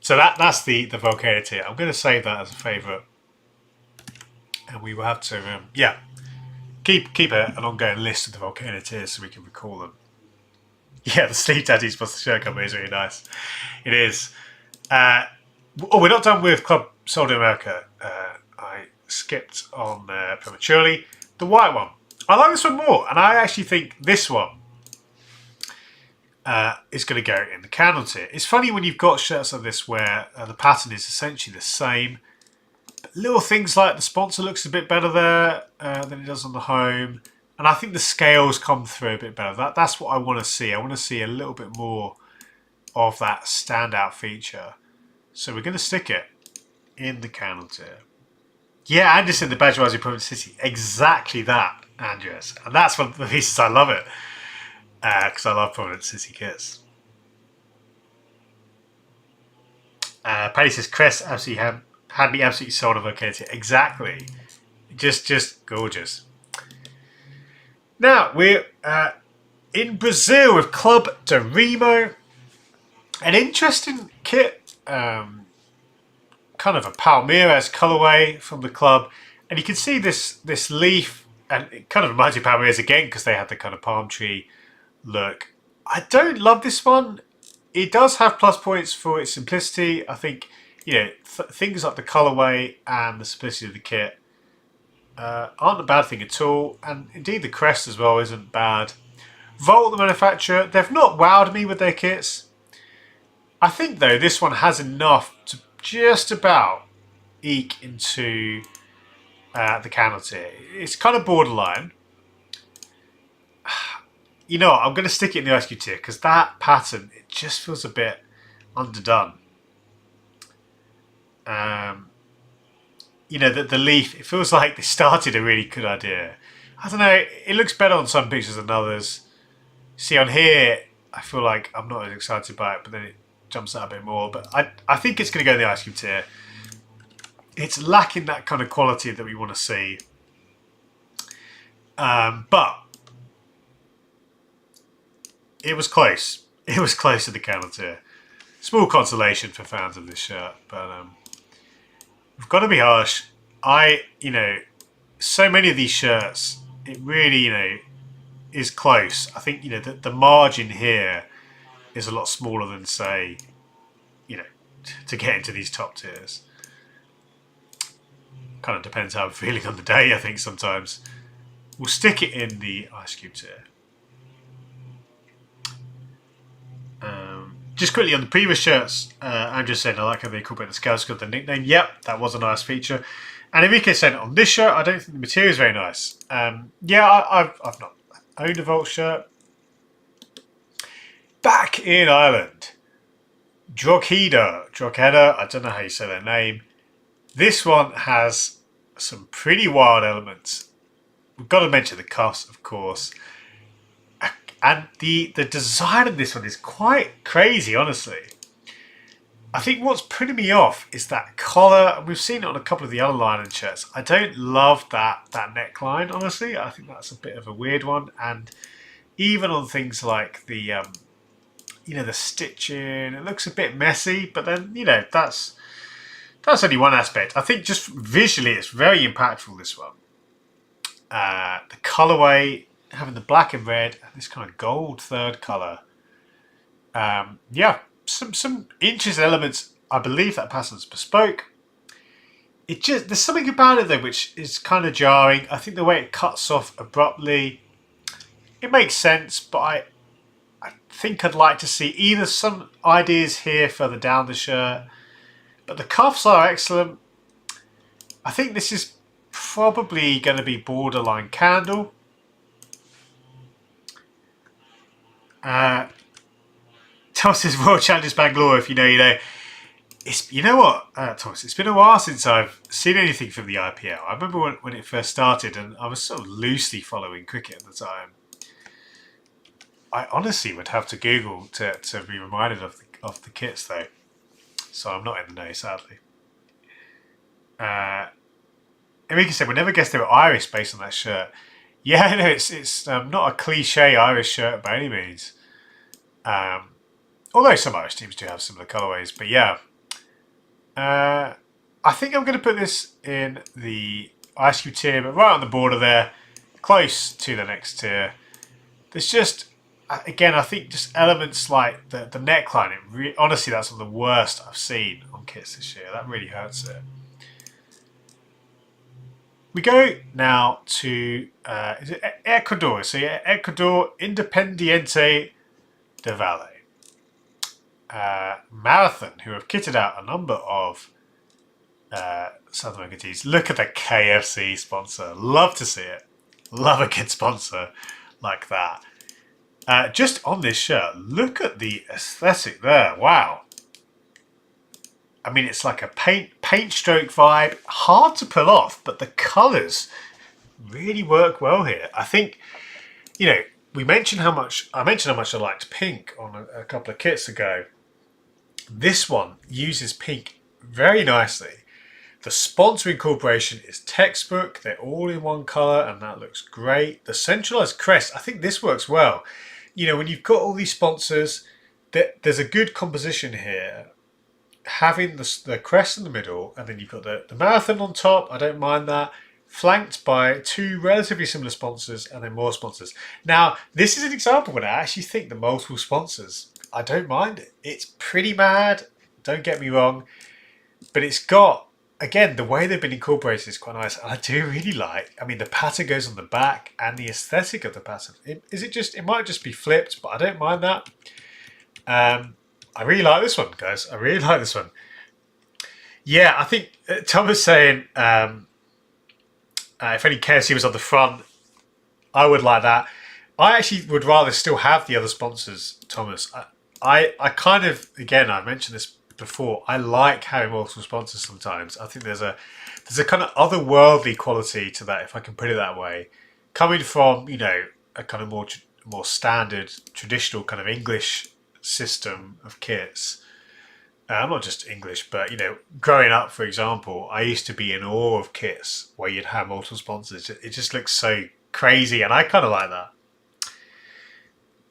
So that's the Volcano tier. I'm going to save that as a favourite, and we will have to keep an ongoing list of the Volcano tiers so we can recall them. Yeah, the sleeve tattoos plus the shirt cover is really nice. It is. We're not done with Club Sold in America. I skipped on prematurely. The white one. I like this one more, and I actually think this one is going to go in the candle tier. It's funny when you've got shirts like this where the pattern is essentially the same. But little things like the sponsor looks a bit better there than it does on the home. And I think the scales come through a bit better. That's what I want to see. I want to see a little bit more of that standout feature. So we're going to stick it in the candle tier. Yeah, Anderson, the Bourgeoisie Province City. Exactly that, Andreas. And that's one of the pieces I love it. Because I love Providence City kits. Paddy says, Crest absolutely had me absolutely sold on Volcano. Exactly. Just gorgeous. Now, we're in Brazil with Club de Remo. An interesting kit. Kind of a Palmeiras colourway from the club. And you can see this leaf. And it kind of reminds you of Palmeiras again because they had the kind of palm tree look. I don't love this one. It does have plus points for its simplicity. I think, you know, things like the colourway and the simplicity of the kit aren't a bad thing at all. And indeed the crest as well isn't bad. Volt, the manufacturer, they've not wowed me with their kits. I think though this one has enough to just about eke into the candle tier. It's kind of borderline. You know what, I'm going to stick it in the ice cube tier because that pattern, it just feels a bit underdone. You know, the leaf, it feels like they started a really good idea. I don't know, it looks better on some pictures than others. See, on here, I feel like I'm not as excited by it, but then it jumps out a bit more. But I think it's going to go in the ice cube tier. It's lacking that kind of quality that we want to see. But it was close. It was close to the candle tier. Small consolation for fans of this shirt, but we've got to be harsh. You know, so many of these shirts, it really, you know, is close. I think, you know, the margin here is a lot smaller than, say, you know, to get into these top tiers. Kind of depends how I'm feeling on the day, I think, sometimes. We'll stick it in the ice cube tier. Just quickly on the previous shirts, Andrew said, I like how they incorporate the scales got the nickname. Yep, that was a nice feature. And Enrique said, on this shirt, I don't think the material is very nice. Yeah, I've not owned a Volt shirt. Back in Ireland, Drogheda, I don't know how you say their name. This one has some pretty wild elements. We've got to mention the cuffs, of course. A And the design of this one is quite crazy, honestly. I think what's putting me off is that collar, and we've seen it on a couple of the other lining shirts. I don't love that neckline, honestly. I think that's a bit of a weird one. And even on things like the the stitching, it looks a bit messy, but then, that's only one aspect. I think just visually it's very impactful, this one. The colourway, having the black and red, and this kind of gold third colour. Yeah, some interesting elements. I believe that pattern's bespoke. There's something about it though which is kind of jarring. I think the way it cuts off abruptly, it makes sense, but I think I'd like to see either some ideas here further down the shirt. But the cuffs are excellent. I think this is probably going to be borderline candle. Thomas says Royal Challengers Bangalore, if you know, you know. You know what, Thomas, it's been a while since I've seen anything from the IPL. I remember when it first started, and I was sort of loosely following cricket at the time. I honestly would have to Google to be reminded of the kits, though. So I'm not in the know, sadly. Enrique said, we never guessed they were Irish based on that shirt. Yeah, no, it's not a cliche Irish shirt by any means. Although some Irish teams do have similar colourways, but yeah. I think I'm going to put this in the ice cube tier, but right on the border there, close to the next tier. There's just, again, I think just elements like the neckline. Honestly, that's one of the worst I've seen on kits this year. That really hurts it. We go now to is it Ecuador. So yeah, Ecuador Independiente de Valle. Marathon, who have kitted out a number of South American teams. Look at the KFC sponsor. Love to see it. Love a good sponsor like that. Just on this shirt, look at the aesthetic there. Wow. I mean, it's like a paint stroke vibe. Hard to pull off, but the colours really work well here. I think, I mentioned how much I liked pink on a couple of kits ago. This one uses pink very nicely. The sponsor incorporation is textbook. They're all in one colour, and that looks great. The centralised crest, I think this works well. When you've got all these sponsors, there's a good composition here. Having the crest in the middle, and then you've got the marathon on top. I don't mind that. Flanked by two relatively similar sponsors, and then more sponsors. Now, this is an example when I actually think the multiple sponsors, I don't mind it. It's pretty mad, don't get me wrong, but it's got, again, the way they've been incorporated is quite nice, and I do really like, the pattern goes on the back, and the aesthetic of the pattern. It might just be flipped, but I don't mind that. I really like this one, guys. I really like this one. Yeah, I think Tom was saying, if any KFC was on the front, I would like that. I actually would rather still have the other sponsors, Thomas. I kind of, again, I mentioned this before, I like having multiple sponsors sometimes. I think there's a kind of otherworldly quality to that, if I can put it that way. Coming from, a kind of more standard, traditional kind of English system of kits. I'm not just English, but, growing up, for example, I used to be in awe of kits where you'd have multiple sponsors. It just looks so crazy, and I kind of like that.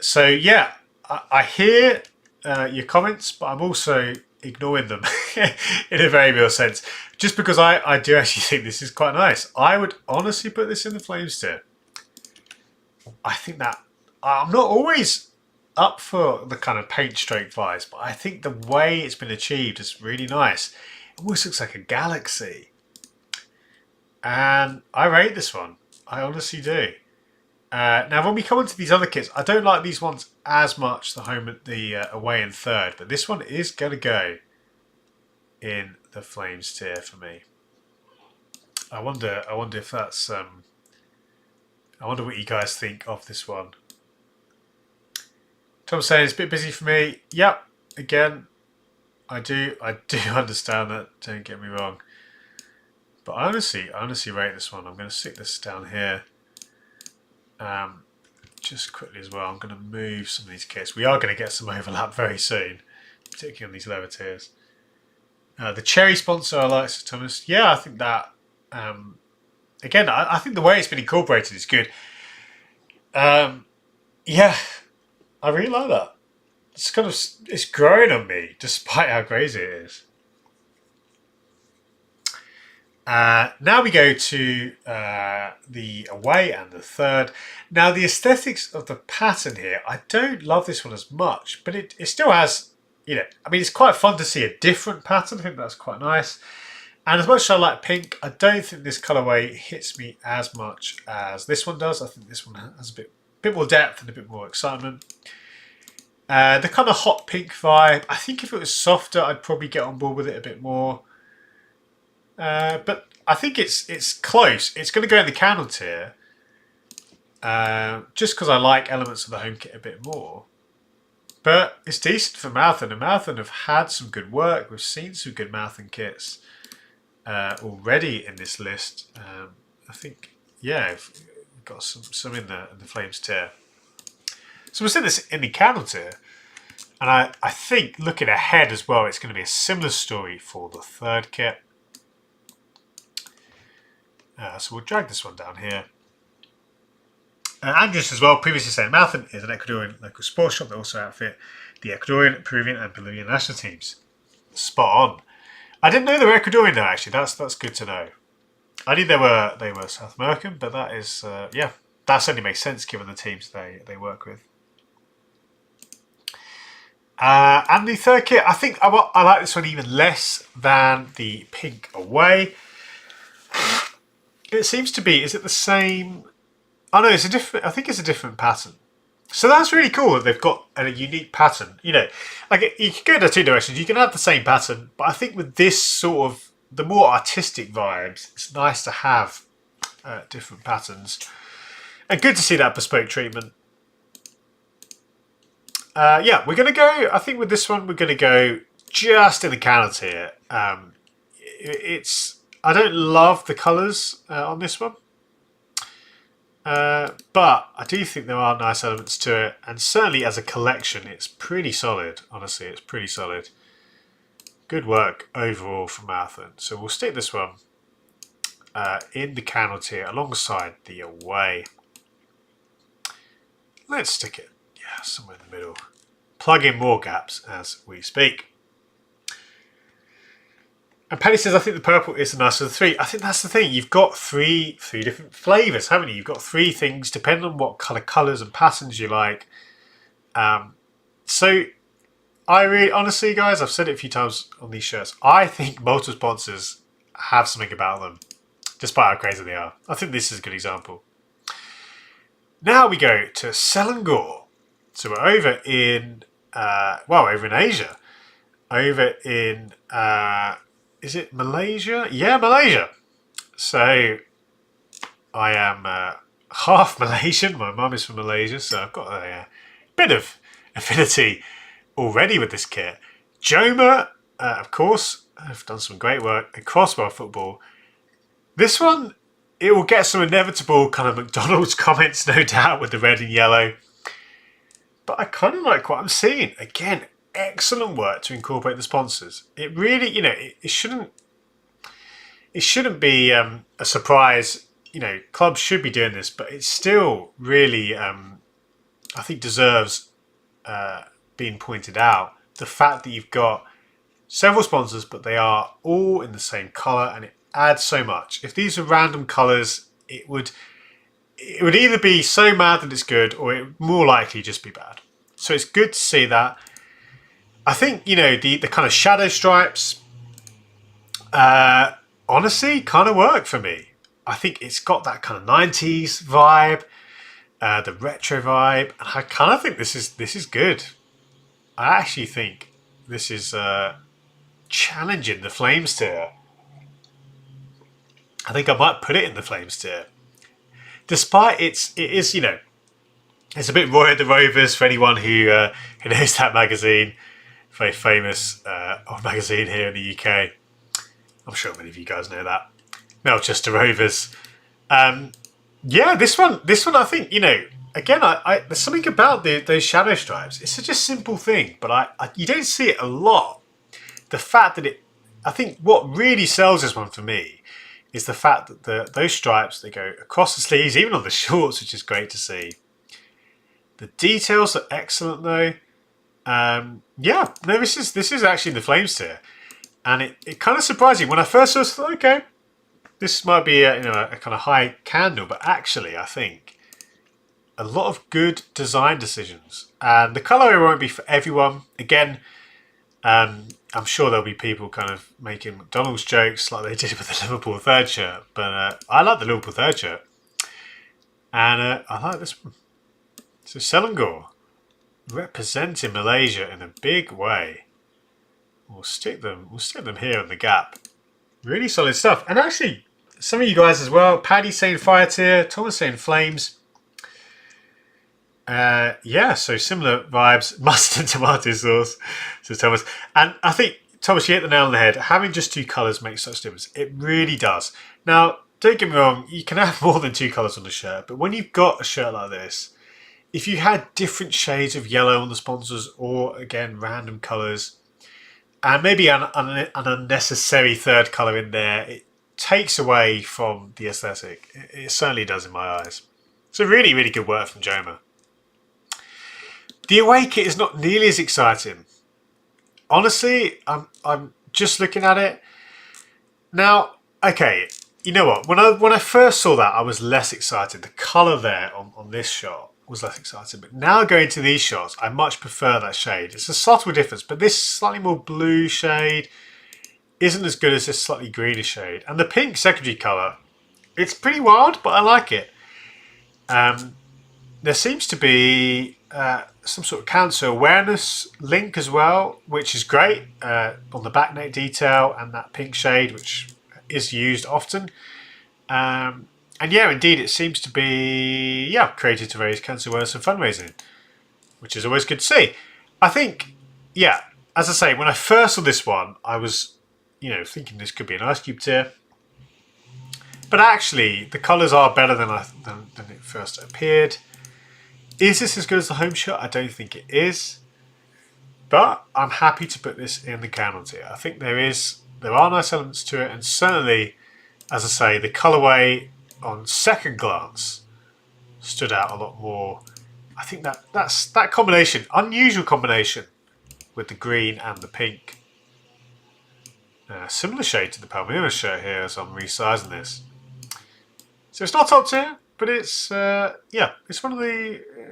So, yeah, I hear your comments, but I'm also ignoring them in a very real sense. Just because I do actually think this is quite nice. I would honestly put this in the Flames tier. I think that I'm not always up for the kind of paint stroke vibes, but I think the way it's been achieved is really nice. It almost looks like a galaxy. And I rate this one. I honestly do. Now, when we come into these other kits, I don't like these ones as much, the away in third, but this one is going to go in the Flames tier for me. I wonder if that's... I wonder what you guys think of this one. Tom's saying it's a bit busy for me. Yep, again, I do understand that, don't get me wrong. But I honestly rate this one. I'm going to stick this down here. just quickly as well, I'm going to move some of these kits. We are going to get some overlap very soon, particularly on these lower tiers. The cherry sponsor I like, Sir Thomas. Yeah, I think that, again, I think the way it's been incorporated is good. Yeah, I really like that. It's growing on me, despite how crazy it is. Now we go to the away and the third. Now the aesthetics of the pattern here, I don't love this one as much, but it still has, I mean, it's quite fun to see a different pattern. I think that's quite nice. And as much as I like pink, I don't think this colourway hits me as much as this one does. I think this one has a bit more depth and a bit more excitement. The kind of hot pink vibe, I think if it was softer, I'd probably get on board with it a bit more. But I think it's close. It's going to go in the candle tier, just because I like elements of the home kit a bit more. But it's decent for Mouthon, and Mouthon have had some good work. We've seen some good Mouthon kits already in this list. I think, yeah, we've got some in the Flames tier. So we'll see this in the candle tier. And I think looking ahead as well, it's going to be a similar story for the third kit. So we'll drag this one down here. Andrews as well, previously saying Mouthon is an Ecuadorian local sports shop that also outfit the Ecuadorian, Peruvian and Bolivian national teams. Spot on. I didn't know they were Ecuadorian though, actually. That's good to know. I knew they were South American, but that is, yeah, that certainly makes sense given the teams they work with. And the third kit, I think I like this one even less than the pink away. It seems to be, is it the same? Oh no, it's a different, I think it's a different pattern. So that's really cool that they've got a unique pattern. Like you can go in two directions. You can have the same pattern, but I think with this sort of, the more artistic vibes, it's nice to have different patterns. And good to see that bespoke treatment. Yeah, we're going to go, I think with this one, we're going to go just in the candle tier. I don't love the colours on this one. But I do think there are nice elements to it. And certainly as a collection, it's pretty solid. Honestly, it's pretty solid. Good work overall from Mouthon. So we'll stick this one in the candle tier alongside the away. Let's stick it, yeah, somewhere in the middle. Plug in more gaps as we speak. And Penny says, I think the purple is the nicer of the three. I think that's the thing. You've got three different flavours, haven't you? You've got three things, depending on what colours and patterns you like. So I really, honestly, guys, I've said it a few times on these shirts. I think multiple sponsors have something about them, despite how crazy they are. I think this is a good example. Now we go to Selangor. So we're over in, over in Asia. Over in, is it Malaysia? Yeah, Malaysia. So I am half Malaysian. My mum is from Malaysia, so I've got a bit of affinity already with this kit. Joma, of course, have done some great work across world football. This one, it will get some inevitable kind of McDonald's comments, no doubt, with the red and yellow. But I kind of like what I'm seeing. Again, excellent work to incorporate the sponsors. It really, it shouldn't be a surprise. Clubs should be doing this, but it still really, I think, deserves being pointed out. The fact that you've got several sponsors, but they are all in the same colour, and it adds so much. If these are random colours, it would either be so mad that it's good, or it would more likely just be bad. So it's good to see that. I think, the kind of shadow stripes, honestly, kind of work for me. I think it's got that kind of 90s vibe, the retro vibe, and I kind of think this is good. I actually think this is challenging the Flames tier. I think I might put it in the Flames tier. Despite it is, it's a bit Roy at the Rovers for anyone who knows that magazine. Very famous old magazine here in the UK. I'm sure many of you guys know that. Melchester Rovers. Yeah, this one I think, again, there's something about those shadow stripes. It's such a simple thing, but you don't see it a lot. The fact that I think what really sells this one for me is the fact that those stripes, they go across the sleeves, even on the shorts, which is great to see. The details are excellent though. Yeah, no, this is actually the Flames tier, and it kind of surprising when I first saw it. I thought, okay, this might be a kind of high candle, but actually I think a lot of good design decisions, and the colorway won't be for everyone. Again, I'm sure there'll be people kind of making McDonald's jokes like they did with the Liverpool third shirt, but I like the Liverpool third shirt, and I like this one. So Selangor, representing Malaysia in a big way. We'll stick them here in the gap. Really solid stuff. And actually, some of you guys as well. Paddy saying fire tier, Thomas saying flames. Yeah, so similar vibes. Mustard and tomato sauce, says Thomas. And I think, Thomas, you hit the nail on the head. Having just two colours makes such a difference. It really does. Now, don't get me wrong, you can have more than two colours on the shirt, but when you've got a shirt like this, if you had different shades of yellow on the sponsors, or again, random colours, and maybe an unnecessary third colour in there, it takes away from the aesthetic. It certainly does in my eyes. So really, really good work from Joma. The away kit is not nearly as exciting. Honestly, I'm just looking at it. Now, okay, you know what? When I first saw that, I was less excited. The colour there on this shot was less exciting. But now going to these shots, I much prefer that shade. It's a subtle difference, but this slightly more blue shade isn't as good as this slightly greenish shade. And the pink secondary colour, it's pretty wild, but I like it. There seems to be some sort of cancer awareness link as well, which is great on the back neck detail and that pink shade, which is used often. And yeah, indeed, it seems to be created to raise cancer awareness and fundraising, which is always good to see. I think, yeah, as I say, when I first saw this one, I was, thinking this could be an Ice Cube tier. But actually, the colours are better than it first appeared. Is this as good as the home shot? I don't think it is. But I'm happy to put this in the candle tier. I think there are nice elements to it, and certainly, as I say, the colourway on second glance stood out a lot more. I think that combination, unusual combination with the green and the pink. Similar shade to the Palmyra shirt here as I'm resizing this. So it's not top tier, but it's it's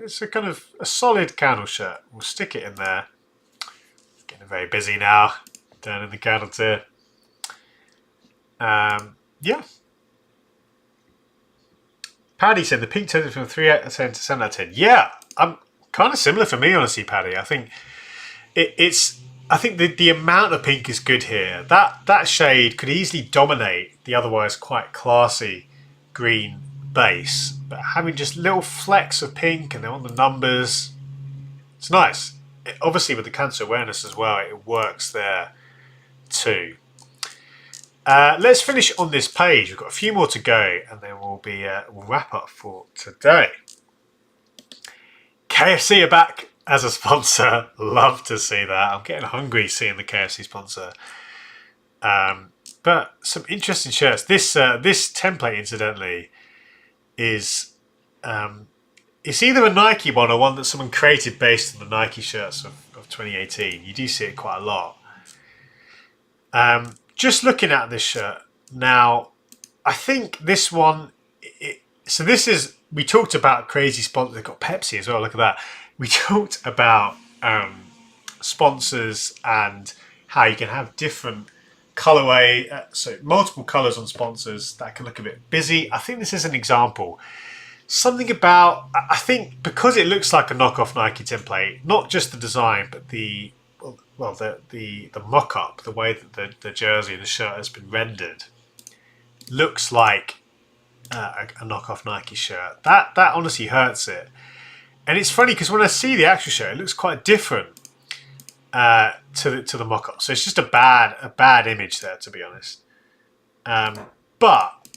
it's a kind of a solid candle shirt. We'll stick it in there. Getting very busy now down in the candle tier. Yeah. Paddy said the pink turned from 3 out of 10 to 7 out of 10. Yeah, I'm kind of similar for me, honestly, Paddy. I think I think the amount of pink is good here. That shade could easily dominate the otherwise quite classy green base, but having just little flecks of pink and they're on the numbers, it's nice. Obviously, with the cancer awareness as well, it works there too. Let's finish on this page. We've got a few more to go, and then we'll wrap up for today. KFC are back as a sponsor. Love to see that. I'm getting hungry seeing the KFC sponsor. But some interesting shirts. This template, incidentally, is it's either a Nike one or one that someone created based on the Nike shirts of 2018. You do see it quite a lot. Just looking at this shirt now, I think this one. We talked about crazy sponsors. They've got Pepsi as well. Look at that. We talked about sponsors and how you can have different colorway, so multiple colors on sponsors that can look a bit busy. I think this is an example. Something about, I think, because it looks like a knockoff Nike template, not just the design, but the mock-up, the way that the jersey and the shirt has been rendered, looks like a knockoff Nike shirt. That honestly hurts it. And it's funny because when I see the actual shirt, it looks quite different to the mock-up. So it's just a bad image there, to be honest. But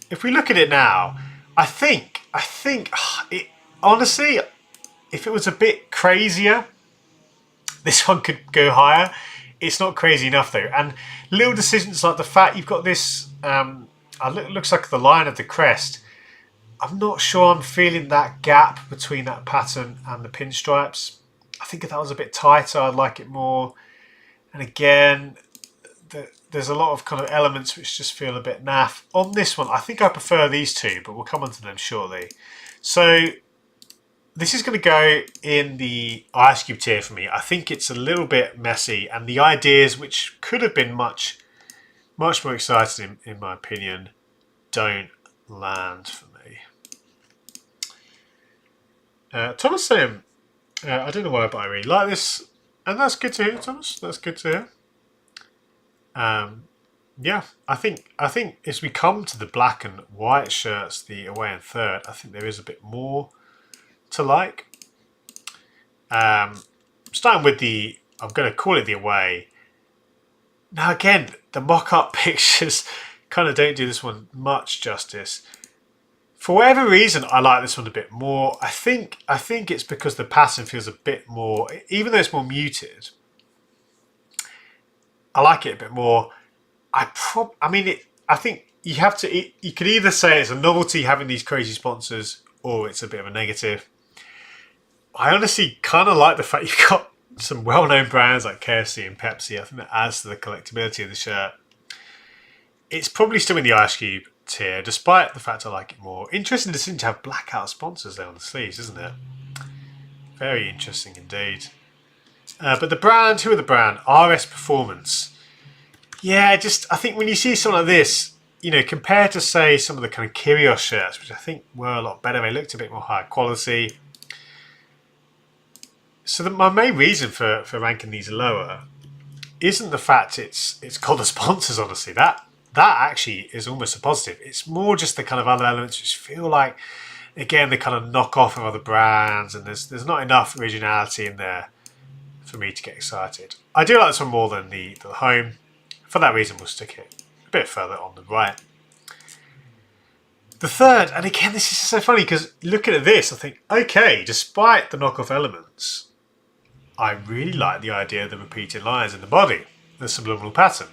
if we look at it now, I think honestly, if it was a bit crazier, this one could go higher. It's not crazy enough though. And little decisions like the fact you've got this, it looks like the line of the crest. I'm not sure I'm feeling that gap between that pattern and the pinstripes. I think if that was a bit tighter, I'd like it more. And again, there's a lot of kind of elements which just feel a bit naff. On this one, I think I prefer these two, but we'll come on to them shortly. So this is going to go in the ice cube tier for me. I think it's a little bit messy, and the ideas which could have been much more exciting, in my opinion, don't land for me. Thomas saying, I don't know why, but I really like this, and that's good to hear, Thomas. That's good to hear. Yeah, I think as we come to the black and white shirts, the away and third, I think there is a bit more to like. Starting with the, I'm going to call it the away. Now again, the mock-up pictures kind of don't do this one much justice. For whatever reason, I like this one a bit more. I think it's because the pattern feels a bit more, even though it's more muted, I like it a bit more. I think you have to, you could either say it's a novelty having these crazy sponsors, or it's a bit of a negative. I honestly kind of like the fact you've got some well-known brands like KFC and Pepsi. I think that adds to the collectability of the shirt. It's probably still in the ice cube tier, despite the fact I like it more. Interesting decision to have blackout sponsors there on the sleeves, isn't it? Very interesting indeed. But the brand, who are the brand? RS Performance. Yeah, I think when you see something like this, you know, compared to, say, some of the kind of Kyrgios shirts, which I think were a lot better, they looked a bit more high quality. So my main reason for ranking these lower isn't the fact it's got the sponsors, honestly. That actually is almost a positive. It's more just the kind of other elements which feel like, again, the kind of knockoff of other brands, and there's not enough originality in there for me to get excited. I do like this one more than the home. For that reason, we'll stick it a bit further on the right. The third, and again, this is so funny because looking at this, I think, okay, despite the knockoff elements, I really like the idea of the repeated lines in the body, the subliminal pattern.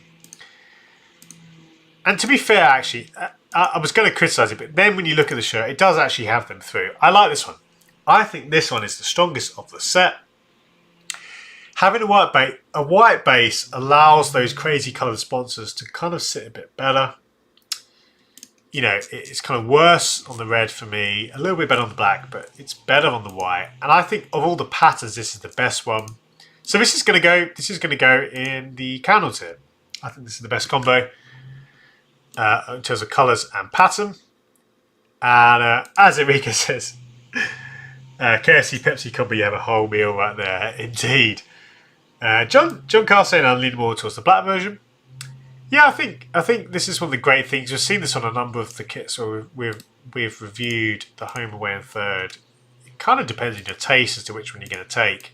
And to be fair, actually, I was going to criticise it, but then when you look at the shirt, it does actually have them through. I like this one. I think this one is the strongest of the set. Having a white base allows those crazy coloured sponsors to kind of sit a bit better. You know, it's kind of worse on the red for me, a little bit better on the black, but it's better on the white. And I think of all the patterns, this is the best one. So this is going to go in the candle tier. I think this is the best combo in terms of colours and pattern. And as Enrique says, KFC Pepsi combo, you have a whole meal right there, indeed. John Carl saying I'm leaning more towards the black version. Yeah, I think this is one of the great things. We've seen this on a number of the kits where we've reviewed the home, away and third. It kind of depends on your taste as to which one you're going to take.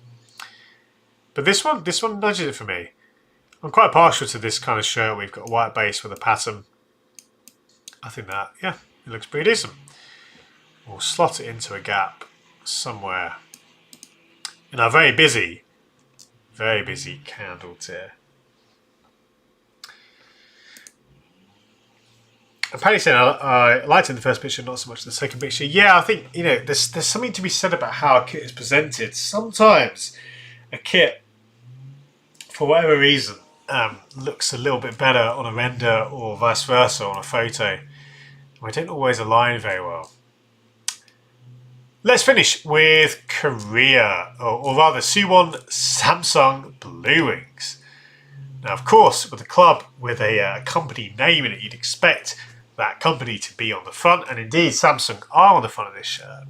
But this one nudges it for me. I'm quite partial to this kind of shirt. We've got a white base with a pattern. I think that, yeah, it looks pretty decent. We'll slot it into a gap somewhere in our very busy candle tier. And Paddy said, I liked it in the first picture, not so much the second picture. Yeah, I think, you know, there's something to be said about how a kit is presented. Sometimes a kit, for whatever reason, looks a little bit better on a render or vice versa on a photo. They don't always align very well. Let's finish with Korea, or rather Suwon Samsung Blue Wings. Now, of course, with a club with a company name in it, you'd expect that company to be on the front, and indeed Samsung are on the front of this shirt.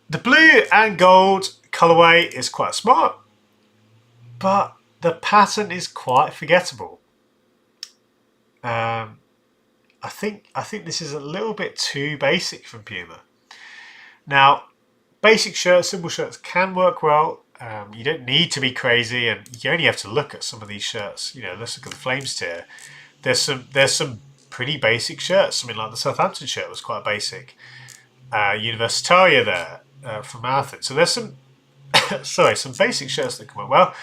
The blue and gold colourway is quite smart, but the pattern is quite forgettable. I think this is a little bit too basic from Puma. Now, basic shirts, simple shirts can work well. You don't need to be crazy, and you only have to look at some of these shirts. You know, let's look at the Flames tier. There's some pretty basic shirts. Something like the Southampton shirt was quite basic. Universitaria there from Athens. So there's some, sorry, some basic shirts that come up well.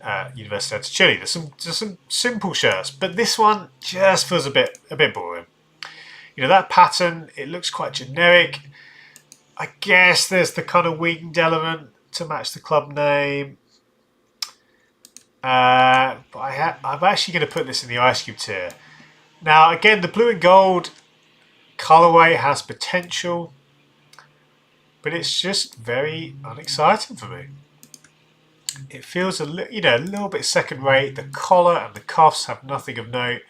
Universidad de Chile. There's some simple shirts, but this one just feels a bit boring. You know, that pattern, it looks quite generic. I guess there's the kind of winged element to match the club name. But I'm actually going to put this in the ice cube tier. Now, again, the blue and gold colorway has potential, but it's just very unexciting for me. It feels a little bit second rate. The collar and the cuffs have nothing of note,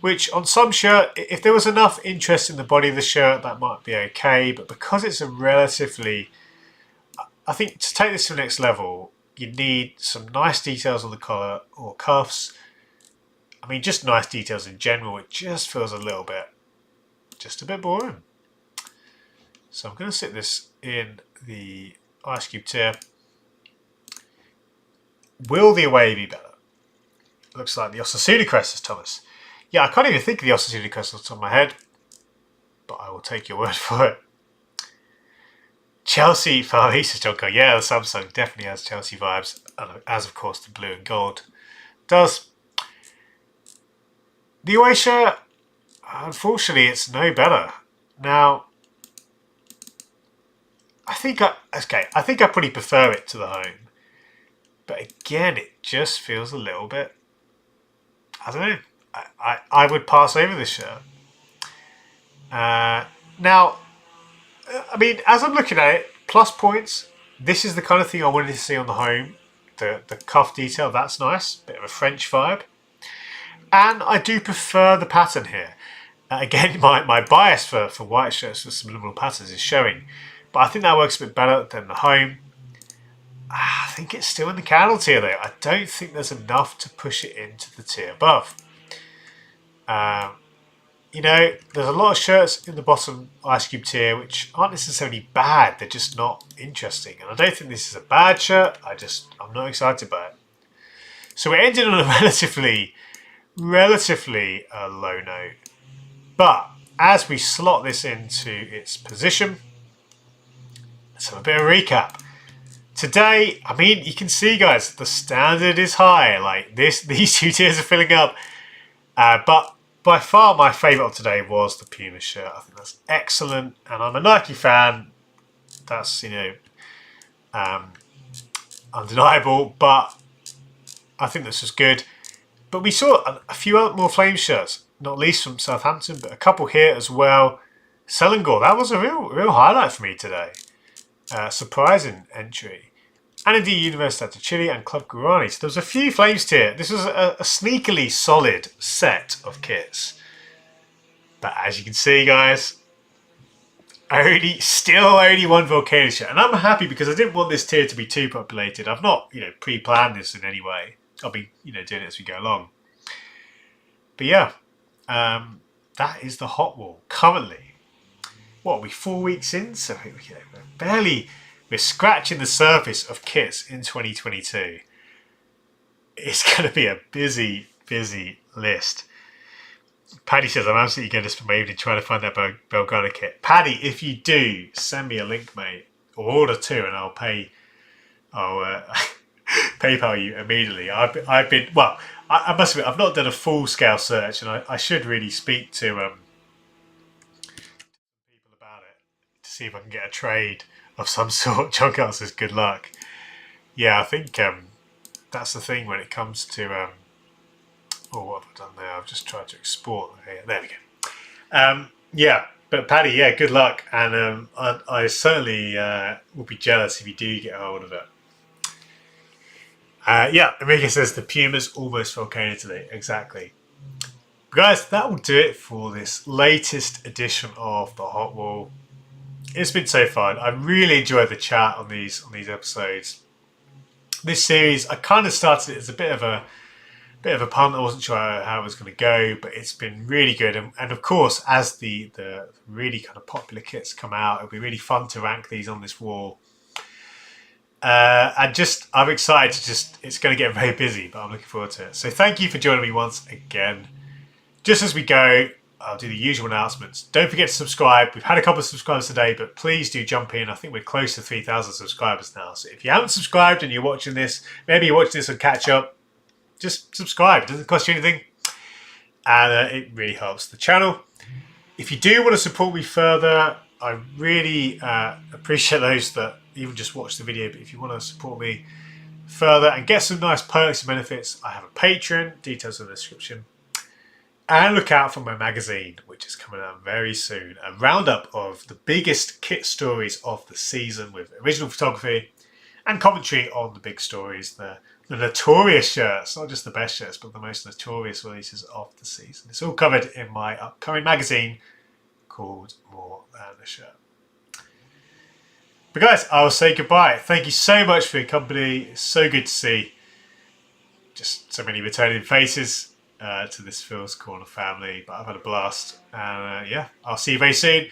which on some shirt, if there was enough interest in the body of the shirt, that might be okay. But because it's a relatively, I think to take this to the next level, you need some nice details on the collar or cuffs. I mean, just nice details in general. It just feels a bit boring. So I'm going to sit this in the ice cube tier. Will the away be better? Looks like the Osasuna crest, Thomas. Yeah, I can't even think of the Osasuna crest on the top of my head, but I will take your word for it. Chelsea Farisa Jonko. Yeah, the Samsung definitely has Chelsea vibes, as of course the blue and gold does. The away shirt, unfortunately, it's no better. Now, I think I probably prefer it to the home. But again, it just feels a little bit, I don't know, I would pass over this shirt. Now, I mean, as I'm looking at it, plus points, this is the kind of thing I wanted to see on the home. The cuff detail, that's nice, bit of a French vibe. And I do prefer the pattern here. Again, my bias for white shirts with subliminal patterns is showing. But I think that works a bit better than the home. I think it's still in the candle tier though. I don't think there's enough to push it into the tier above. You know, there's a lot of shirts in the bottom ice cube tier which aren't necessarily bad. They're just not interesting. And I don't think this is a bad shirt. I'm not excited by it. So we're ending on a relatively low note. But as we slot this into its position, let's have a bit of a recap. Today, I mean, you can see, guys, the standard is high. Like these two tiers are filling up. But by far, my favourite of today was the Puma shirt. I think that's excellent, and I'm a Nike fan. That's undeniable. But I think this was good. But we saw a few more flame shirts, not least from Southampton, but a couple here as well. Selangor, that was a real highlight for me today. Surprising entry. And indeed Universidad de Chile and Club Guarani. So there was a few flames here. This was a sneakily solid set of kits. But as you can see, guys, still only one Volcano shirt. And I'm happy because I didn't want this tier to be too populated. I've not, pre-planned this in any way. I'll be, doing it as we go along. But yeah, that is the hot wall currently. What are we, 4 weeks in? So we're scratching the surface of kits in 2022. It's going to be a busy list. Paddy says, I'm absolutely going to spend my evening trying to find that Belgrano kit. Paddy, if you do, send me a link, mate, or order two, and I'll PayPal you immediately. I must admit, I've not done a full-scale search, and I should really speak to people about it to see if I can get a trade of some sort. John Carl says, good luck. Yeah, I think that's the thing when it comes to... what have I done there? I've just tried to export. There we go. Yeah, but Paddy, yeah, good luck. And I certainly will be jealous if you do get a hold of it. Yeah, Enrique says the Puma's almost Volcano today. Exactly. Guys, that will do it for this latest edition of the Hot Wall. It's been so fun. I really enjoyed the chat on these episodes. This series, I kind of started it as a bit of a punt. I wasn't sure how it was going to go, but it's been really good. And of course, as the really kind of popular kits come out, it'll be really fun to rank these on this wall. I'm excited it's going to get very busy, but I'm looking forward to it. So thank you for joining me once again. Just as we go, I'll do the usual announcements. Don't forget to subscribe. We've had a couple of subscribers today, but please do jump in. I think we're close to 3,000 subscribers now. So if you haven't subscribed and you're watching this, maybe you're watching this on catch up, just subscribe. It doesn't cost you anything. And it really helps the channel. If you do want to support me further, I really appreciate those that even just watch the video. But if you want to support me further and get some nice perks and benefits, I have a Patreon, details in the description. And look out for my magazine, which is coming out very soon. A roundup of the biggest kit stories of the season with original photography and commentary on the big stories. The notorious shirts, not just the best shirts, but the most notorious releases of the season. It's all covered in my upcoming magazine called More Than a Shirt. But guys, I will say goodbye. Thank you so much for your company. It's so good to see just so many returning faces to this Phil's Corner family. But I've had a blast. And yeah, I'll see you very soon.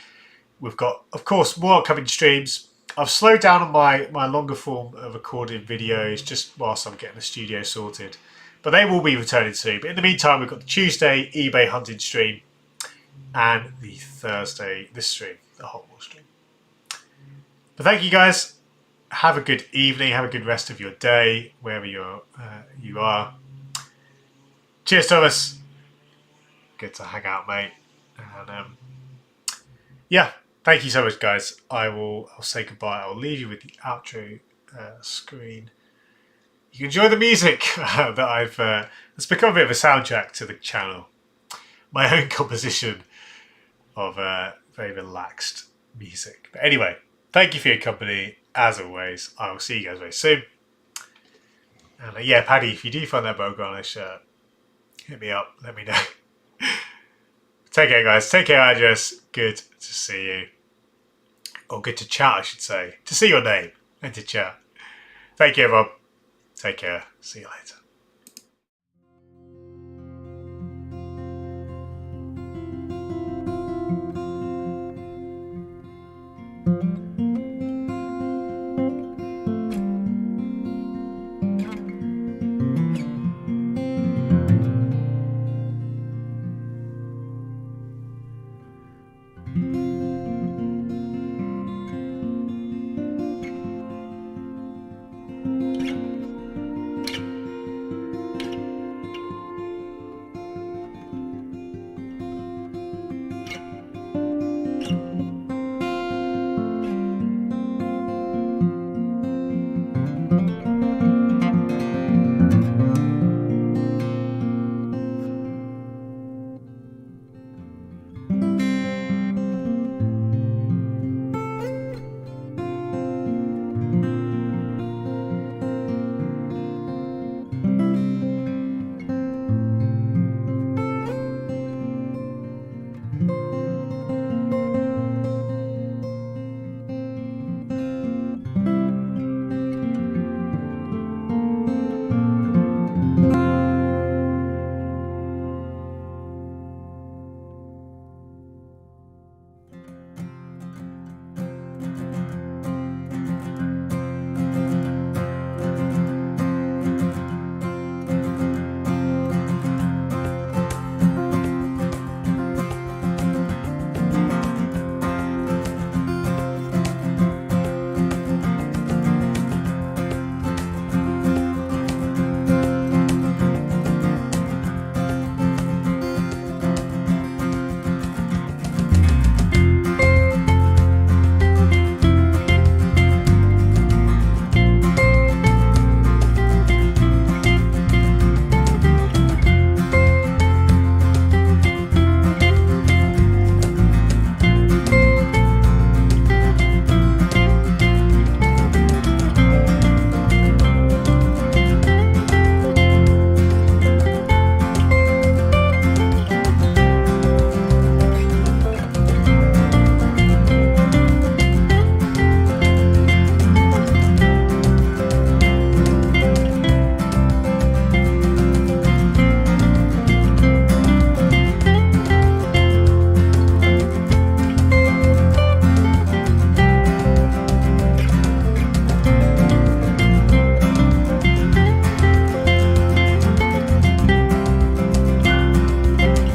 We've got, of course, more upcoming streams. I've slowed down on my longer form of recording videos just whilst I'm getting the studio sorted. But they will be returning soon. But in the meantime, we've got the Tuesday eBay hunting stream and the Thursday, this stream, the Hot Wall stream. But thank you guys. Have a good evening. Have a good rest of your day, wherever you are. Cheers, Thomas. Good to hang out, mate. And yeah, thank you so much, guys. I'll say goodbye. I'll leave you with the outro screen. You can enjoy the music that I've. It's become a bit of a soundtrack to the channel. My own composition of very relaxed music. But anyway, thank you for your company. As always, I will see you guys very soon. And yeah, Paddy, if you do find that Volcano shirt, hit me up. Let me know. Take care, guys. Take care, Andres. Good to see you. Or good to chat, I should say. To see your name and to chat. Thank you, everyone. Take care. See you later.